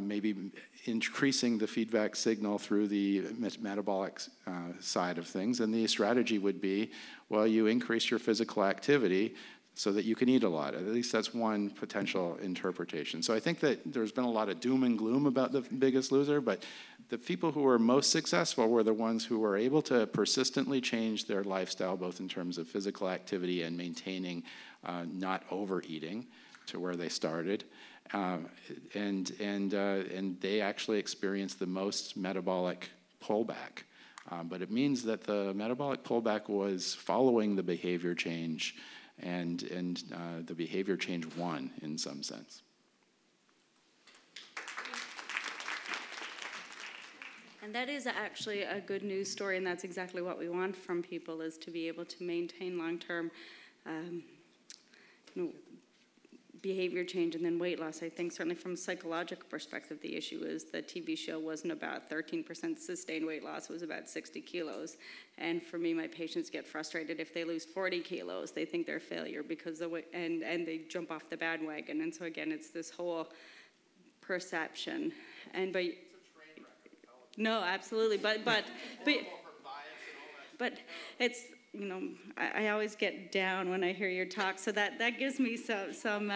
maybe increasing the feedback signal through the metabolic side of things. And the strategy would be, well, you increase your physical activity so that you can eat a lot. At least that's one potential interpretation. So I think that there's been a lot of doom and gloom about the Biggest Loser, but the people who were most successful were the ones who were able to persistently change their lifestyle, both in terms of physical activity and maintaining not overeating to where they started. And they actually experienced the most metabolic pullback. But it means that the metabolic pullback was following the behavior change, and the behavior change won in some sense. And that is actually a good news story, and that's exactly what we want from people, is to be able to maintain long-term behavior change and then weight loss. I think certainly from a psychological perspective, the issue is the TV show wasn't about 13% sustained weight loss, it was about 60 kilos. And for me, my patients get frustrated if they lose 40 kilos. They think they're a failure because and they jump off the bandwagon. And so again, it's this whole perception. And by no, absolutely, but it's, you know, I always get down when I hear your talk, so that gives me some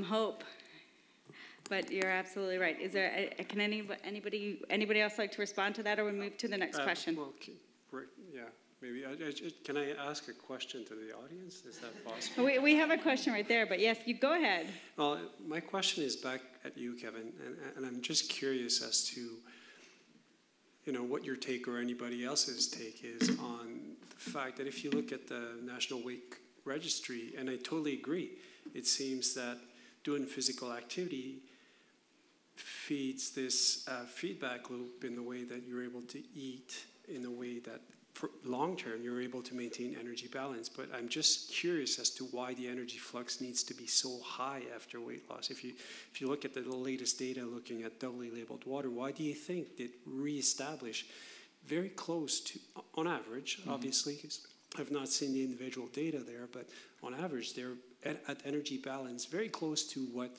hope. But you're absolutely right. Is there can anybody else like to respond to that, or we move to the next question? Well, yeah, maybe. Can I ask a question to the audience? Is that possible? We have a question right there, but yes, you go ahead. Well, my question is back at you, Kevin, and I'm just curious as to, you know, what your take or anybody else's take is on the fact that if you look at the National Weight Registry, and I totally agree, it seems that doing physical activity feeds this feedback loop in the way that you're able to eat, in a way that for long term you're able to maintain energy balance. But I'm just curious as to why the energy flux needs to be so high after weight loss. If you look at the latest data looking at doubly labeled water, why do you think it reestablished very close to, on average, obviously, because I've not seen the individual data there, but on average they're at energy balance very close to what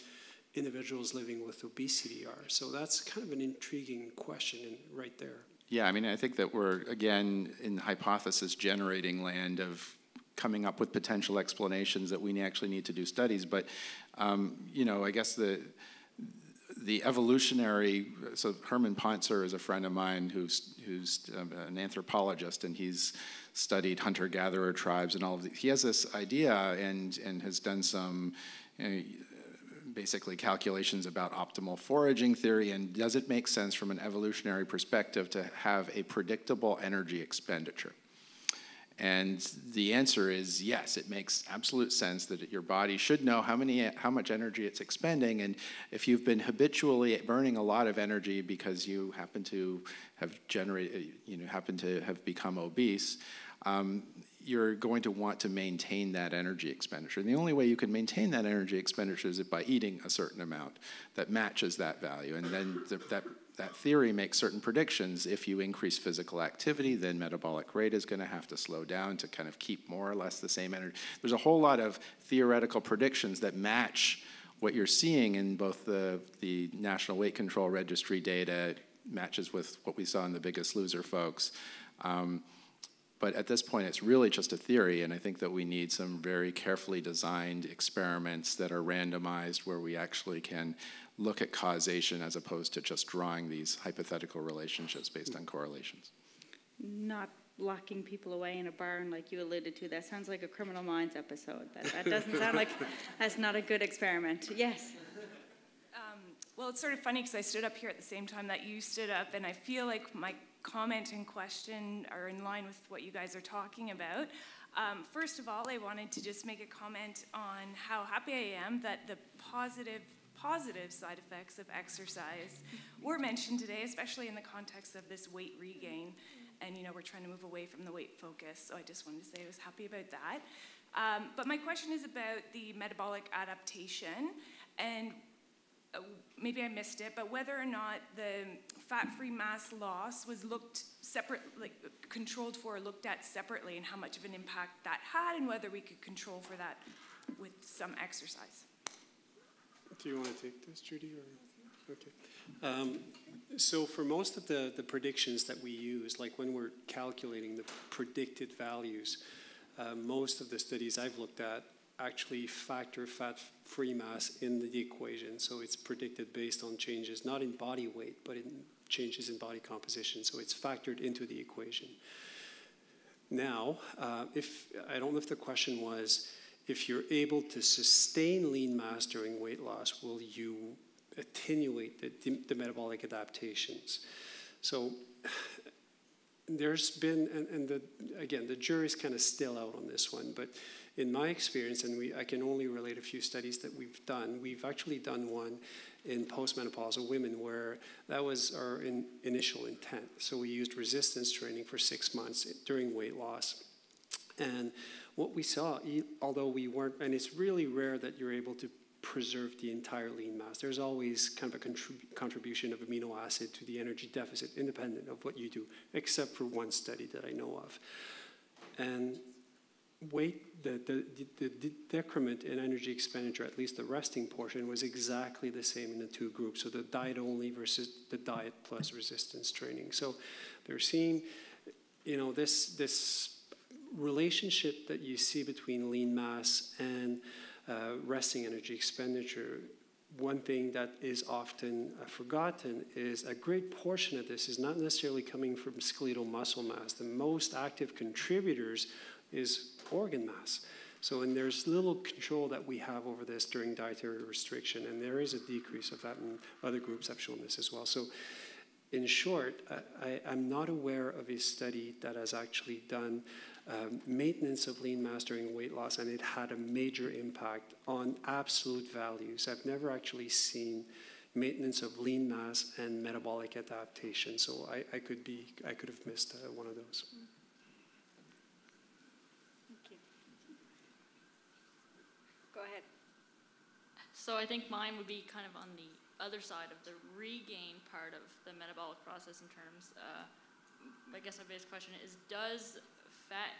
individuals living with obesity are. So that's kind of an intriguing question right there. Yeah, I mean, I think that we're, again, in hypothesis generating land of coming up with potential explanations that we actually need to do studies. But, you know, I guess the evolutionary, so Herman Pontzer is a friend of mine who's an anthropologist, and he's studied hunter-gatherer tribes and all of these. He has this idea and has done some, basically calculations about optimal foraging theory, and does it make sense from an evolutionary perspective to have a predictable energy expenditure? And the answer is yes, it makes absolute sense that your body should know how much energy it's expending, and if you've been habitually burning a lot of energy because you happen to have become obese, you're going to want to maintain that energy expenditure. And the only way you can maintain that energy expenditure is by eating a certain amount that matches that value. And then that theory makes certain predictions. If you increase physical activity, then metabolic rate is going to have to slow down to kind of keep more or less the same energy. There's a whole lot of theoretical predictions that match what you're seeing in both the National Weight Control Registry data, matches with what we saw in the Biggest Loser folks. But at this point, it's really just a theory, and I think that we need some very carefully designed experiments that are randomized where we actually can look at causation as opposed to just drawing these hypothetical relationships based on correlations. not locking people away in a barn like you alluded to. That sounds like a Criminal Minds episode. That doesn't sound like, that's not a good experiment. Yes? Well, it's sort of funny because I stood up here at the same time that you stood up, and I feel like my comment and question are in line with what you guys are talking about. First of all, I wanted to just make a comment on how happy I am that the positive side effects of exercise were mentioned today, especially in the context of this weight regain. And, you know, we're trying to move away from the weight focus, so I just wanted to say I was happy about that. But my question is about the metabolic adaptation, and maybe I missed it, but whether or not the fat-free mass loss was looked separate, like controlled for or looked at separately, and how much of an impact that had, and whether we could control for that with some exercise. Do you want to take this, Judy? Or? Okay. So for most of the predictions that we use, like when we're calculating the predicted values, most of the studies I've looked at actually factor fat-free mass in the equation. So it's predicted based on changes, not in body weight, but in changes in body composition. So it's factored into the equation. Now, I don't know if the question was, if you're able to sustain lean mass during weight loss, will you attenuate the metabolic adaptations? So there's been, again, the jury's kind of still out on this one, but in my experience, and I can only relate a few studies that we've actually done one in postmenopausal women where that was our initial intent. So we used resistance training for 6 months during weight loss. And what we saw, although we weren't, and it's really rare that you're able to preserve the entire lean mass. There's always kind of a contribution of amino acid to the energy deficit, independent of what you do, except for one study that I know of. And the decrement in energy expenditure, at least the resting portion, was exactly the same in the two groups. So the diet only versus the diet plus resistance training. So they're seeing, you know, this relationship that you see between lean mass and resting energy expenditure. One thing that is often forgotten is a great portion of this is not necessarily coming from skeletal muscle mass. The most active contributors is organ mass. So, and there's little control that we have over this during dietary restriction, and there is a decrease of that, and other groups have shown this as well. So, in short, I'm not aware of a study that has actually done maintenance of lean mass during weight loss, and it had a major impact on absolute values. I've never actually seen maintenance of lean mass and metabolic adaptation, so I could have missed one of those. Thank you. Go ahead. So I think mine would be kind of on the other side of the regain part of the metabolic process in terms, I guess my biggest question is, does fat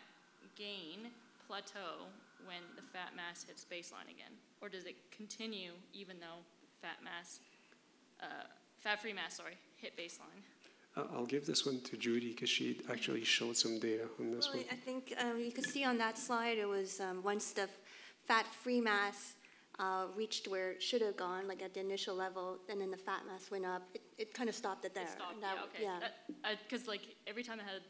gain plateau when the fat mass hits baseline again? Or does it continue even though fat-free mass, hit baseline? I'll give this one to Judy because she actually showed some data on this one. I think you could see on that slide it was once the fat-free mass reached where it should have gone, like at the initial level, and then the fat mass went up, it kind of stopped it there. It stopped, that, yeah, okay. Because like every time I had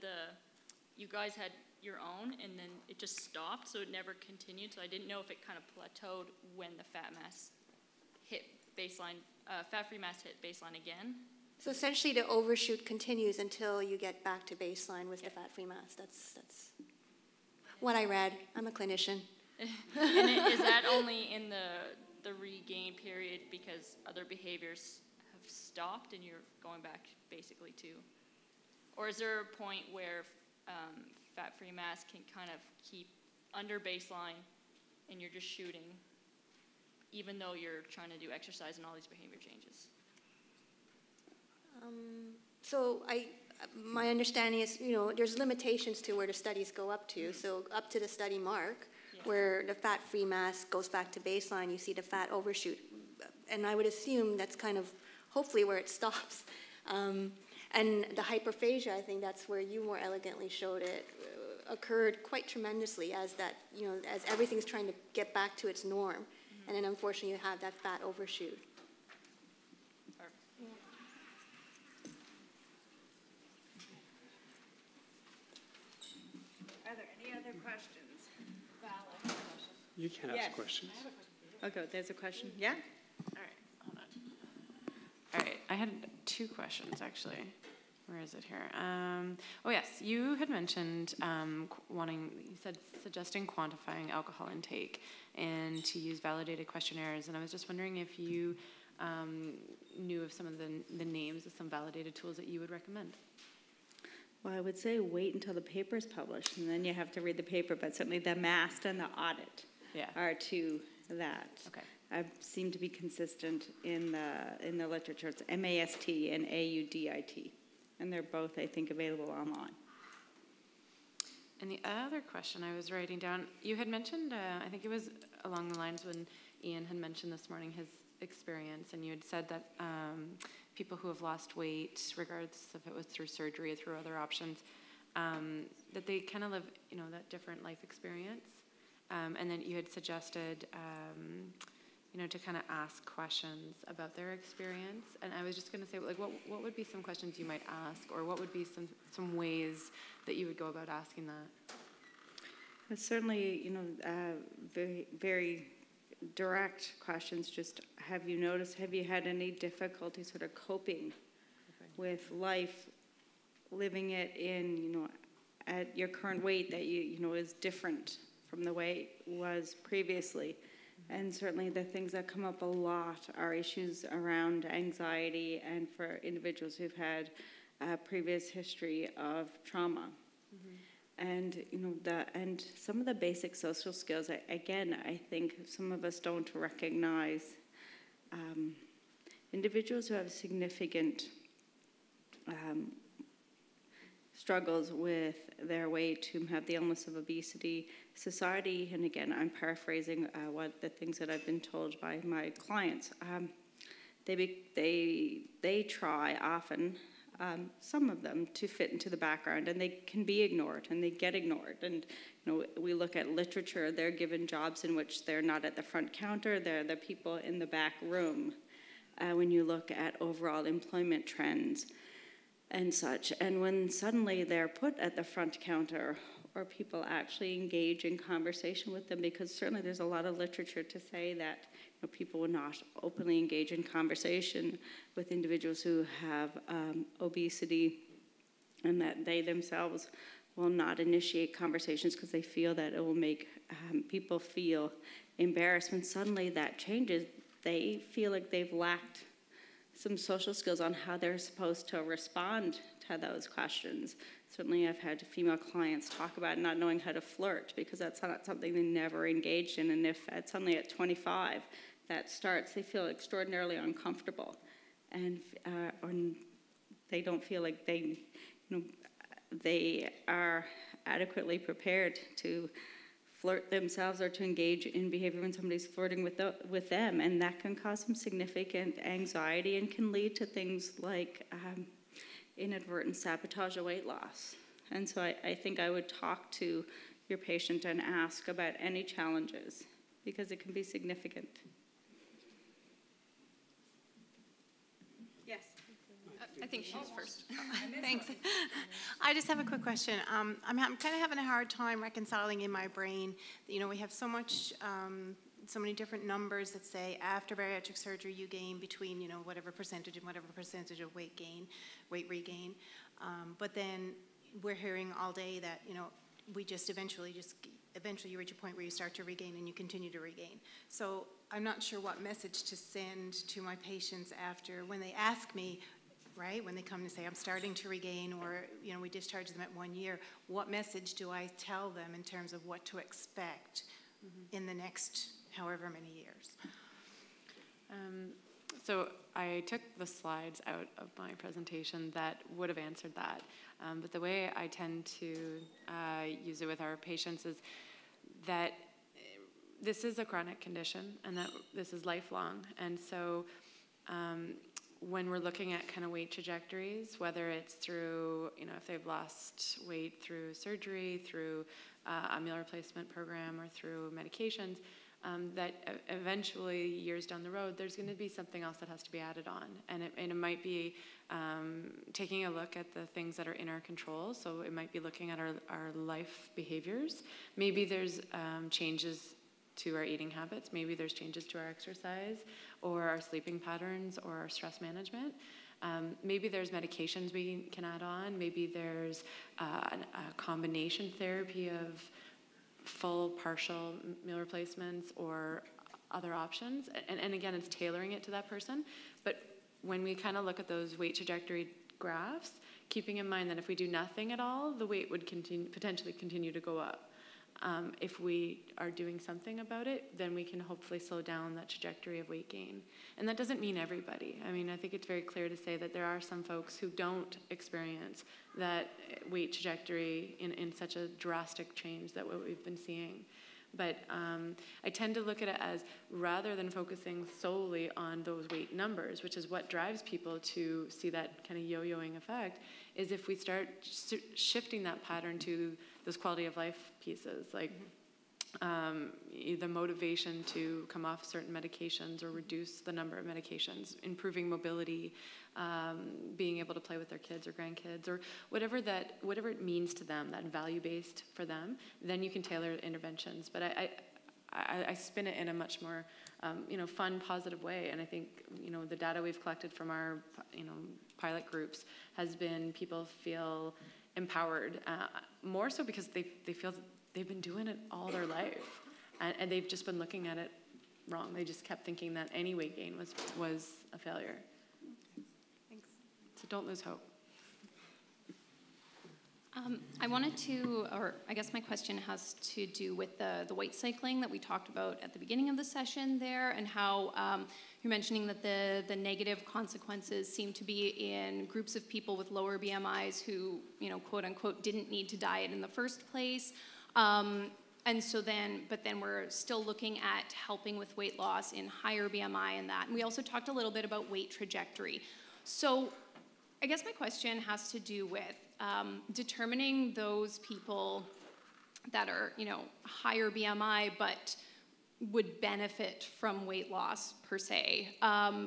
you guys had your own, and then it just stopped, so it never continued. So I didn't know if it kind of plateaued when the fat mass hit baseline, fat-free mass hit baseline again. So essentially the overshoot continues until you get back to baseline with the fat-free mass. That's what I read. I'm a clinician. And is that only in the regain period because other behaviors have stopped and you're going back basically to, or is there a point where fat-free mass can kind of keep under baseline and you're just shooting even though you're trying to do exercise and all these behavior changes? So my understanding is, there's limitations to where the studies go up to. So up to the study mark, where the fat-free mass goes back to baseline, you see the fat overshoot. And I would assume that's kind of hopefully where it stops. And the hyperphagia, I think that's where you more elegantly showed it, occurred quite tremendously as that, as everything's trying to get back to its norm. Mm-hmm. And then unfortunately you have that fat overshoot. Are there any other questions? You can ask questions. Okay, there's a question. Yeah? All right, hold on. All right, I had 2 questions, actually. Where is it here? Oh, yes, you had mentioned suggesting quantifying alcohol intake and to use validated questionnaires, and I was just wondering if you knew of some of the names of some validated tools that you would recommend. Well, I would say wait until the paper is published, and then you have to read the paper, but certainly the MAST and the audit are to that. Okay. I seem to be consistent in the literature. It's MAST and AUDIT, and they're both, I think, available online. And the other question I was writing down, you had mentioned, I think it was along the lines when Ian had mentioned this morning his experience, and you had said that people who have lost weight, regardless if it was through surgery or through other options, that they kind of live, that different life experience. And then you had suggested, to kind of ask questions about their experience. And I was just going to say, like, what would be some questions you might ask, or what would be some ways that you would go about asking that? Well, certainly, very, very direct questions. Just, have you had any difficulty sort of coping with life, living it in, at your current weight that is different from the way it was previously? And certainly the things that come up a lot are issues around anxiety, and for individuals who've had a previous history of trauma. And and some of the basic social skills, again, I think some of us don't recognize individuals who have significant struggles with their weight, who have the illness of obesity. Society, and again, I'm paraphrasing what the things that I've been told by my clients. They try often. Some of them to fit into the background, and they can be ignored, and they get ignored. And we look at literature, they're given jobs in which they're not at the front counter, they're the people in the back room. When you look at overall employment trends and such, and when suddenly they're put at the front counter, or people actually engage in conversation with them, because certainly there's a lot of literature to say that people will not openly engage in conversation with individuals who have obesity, and that they themselves will not initiate conversations because they feel that it will make people feel embarrassed. When suddenly that changes, they feel like they've lacked some social skills on how they're supposed to respond to those questions. Certainly I've had female clients talk about not knowing how to flirt, because that's not something they never engaged in, and if suddenly at 25 that starts, they feel extraordinarily uncomfortable, and or they don't feel like they are adequately prepared to flirt themselves or to engage in behavior when somebody's flirting with them, and that can cause some significant anxiety and can lead to things like inadvertent sabotage of weight loss. And so I think I would talk to your patient and ask about any challenges, because it can be significant. Yes. I think she's first. Thanks. I just have a quick question. I'm kind of having a hard time reconciling in my brain. We have so many different numbers that say after bariatric surgery you gain between whatever percentage and whatever percentage of weight regain. But then we're hearing all day that we just eventually you reach a point where you start to regain and you continue to regain. So I'm not sure what message to send to my patients after when they ask me. Right? When they come to say, I'm starting to regain, or, we discharge them at 1 year, what message do I tell them in terms of what to expect in the next however many years? So I took the slides out of my presentation that would have answered that. But the way I tend to use it with our patients is that this is a chronic condition and that this is lifelong. And so when we're looking at kind of weight trajectories, whether it's through, if they've lost weight through surgery, through a meal replacement program, or through medications, that eventually, years down the road, there's going to be something else that has to be added on. And it might be taking a look at the things that are in our control. So it might be looking at our life behaviors. Maybe there's changes to our eating habits. Maybe there's changes to our exercise or our sleeping patterns or our stress management. Maybe there's medications we can add on. Maybe there's a combination therapy of full, partial meal replacements or other options. And again, it's tailoring it to that person. But when we kind of look at those weight trajectory graphs, keeping in mind that if we do nothing at all, the weight would potentially continue to go up. If we are doing something about it, then we can hopefully slow down that trajectory of weight gain. And that doesn't mean everybody. I mean, I think it's very clear to say that there are some folks who don't experience that weight trajectory in such a drastic change that what we've been seeing. But I tend to look at it as, rather than focusing solely on those weight numbers, which is what drives people to see that kind of yo-yoing effect, is if we start shifting that pattern to those quality of life pieces, like the motivation to come off certain medications or reduce the number of medications, improving mobility, being able to play with their kids or grandkids, or whatever it means to them, that value-based for them, then you can tailor interventions. But I spin it in a much more fun, positive way. And I think the data we've collected from our pilot groups has been people feel empowered, more so because they feel that they've been doing it all their life, and they've just been looking at it wrong. They just kept thinking that any weight gain was a failure. Thanks. So don't lose hope. I wanted to, or I guess my question has to do with the weight cycling that we talked about at the beginning of the session there, and how you're mentioning that the negative consequences seem to be in groups of people with lower BMIs who, quote unquote, didn't need to diet in the first place. And so but then we're still looking at helping with weight loss in higher BMI and that. And we also talked a little bit about weight trajectory. So I guess my question has to do with determining those people that are, higher BMI but would benefit from weight loss per se,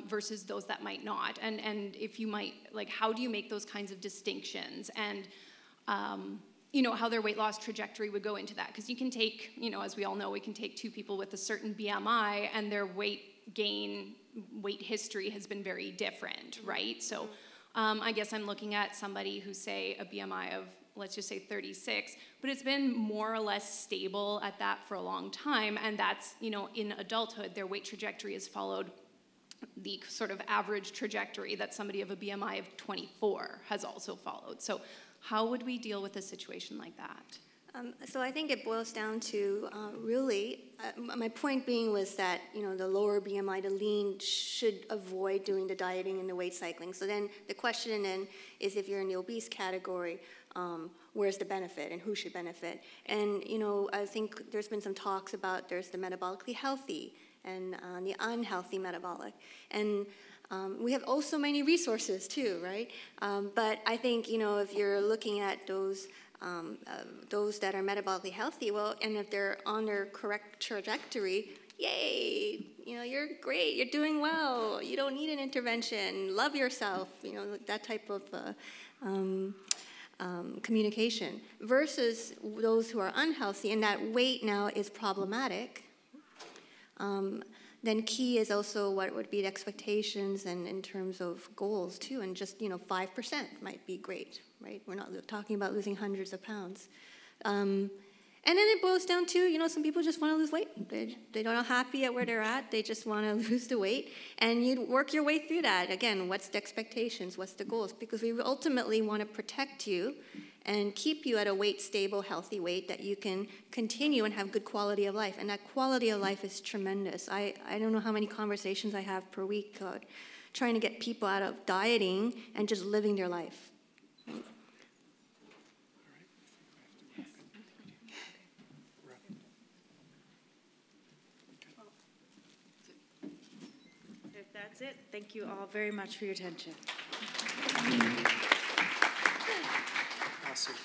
versus those that might not. And if you might, how do you make those kinds of distinctions? And how their weight loss trajectory would go into that. Because you can take, as we all know, we can take two people with a certain BMI and their weight gain, weight history has been very different, right? So I guess I'm looking at somebody who's, say, a BMI of, let's just say 36, but it's been more or less stable at that for a long time, and that's, in adulthood, their weight trajectory has followed the sort of average trajectory that somebody of a BMI of 24 has also followed. So how would we deal with a situation like that? So I think it boils down to my point being was that, the lower BMI, the lean, should avoid doing the dieting and the weight cycling. So then the question then is, if you're in the obese category, where's the benefit and who should benefit? And, I think there's been some talks about there's the metabolically healthy and the unhealthy metabolic. And we have also many resources too, right? But I think, if you're looking at those that are metabolically healthy, and if they're on their correct trajectory, yay, you're great, you're doing well, you don't need an intervention, love yourself, that type of communication, versus those who are unhealthy and that weight now is problematic. Then key is also what would be the expectations and in terms of goals too, and just 5% might be great, right? We're not talking about losing hundreds of pounds. And then it boils down to, some people just want to lose weight. They're not happy at where they're at. They just want to lose the weight. And you work your way through that. Again, what's the expectations? What's the goals? Because we ultimately want to protect you and keep you at a weight stable, healthy weight that you can continue and have good quality of life. And that quality of life is tremendous. I don't know how many conversations I have per week trying to get people out of dieting and just living their life. If that's it, thank you all very much for your attention. Awesome.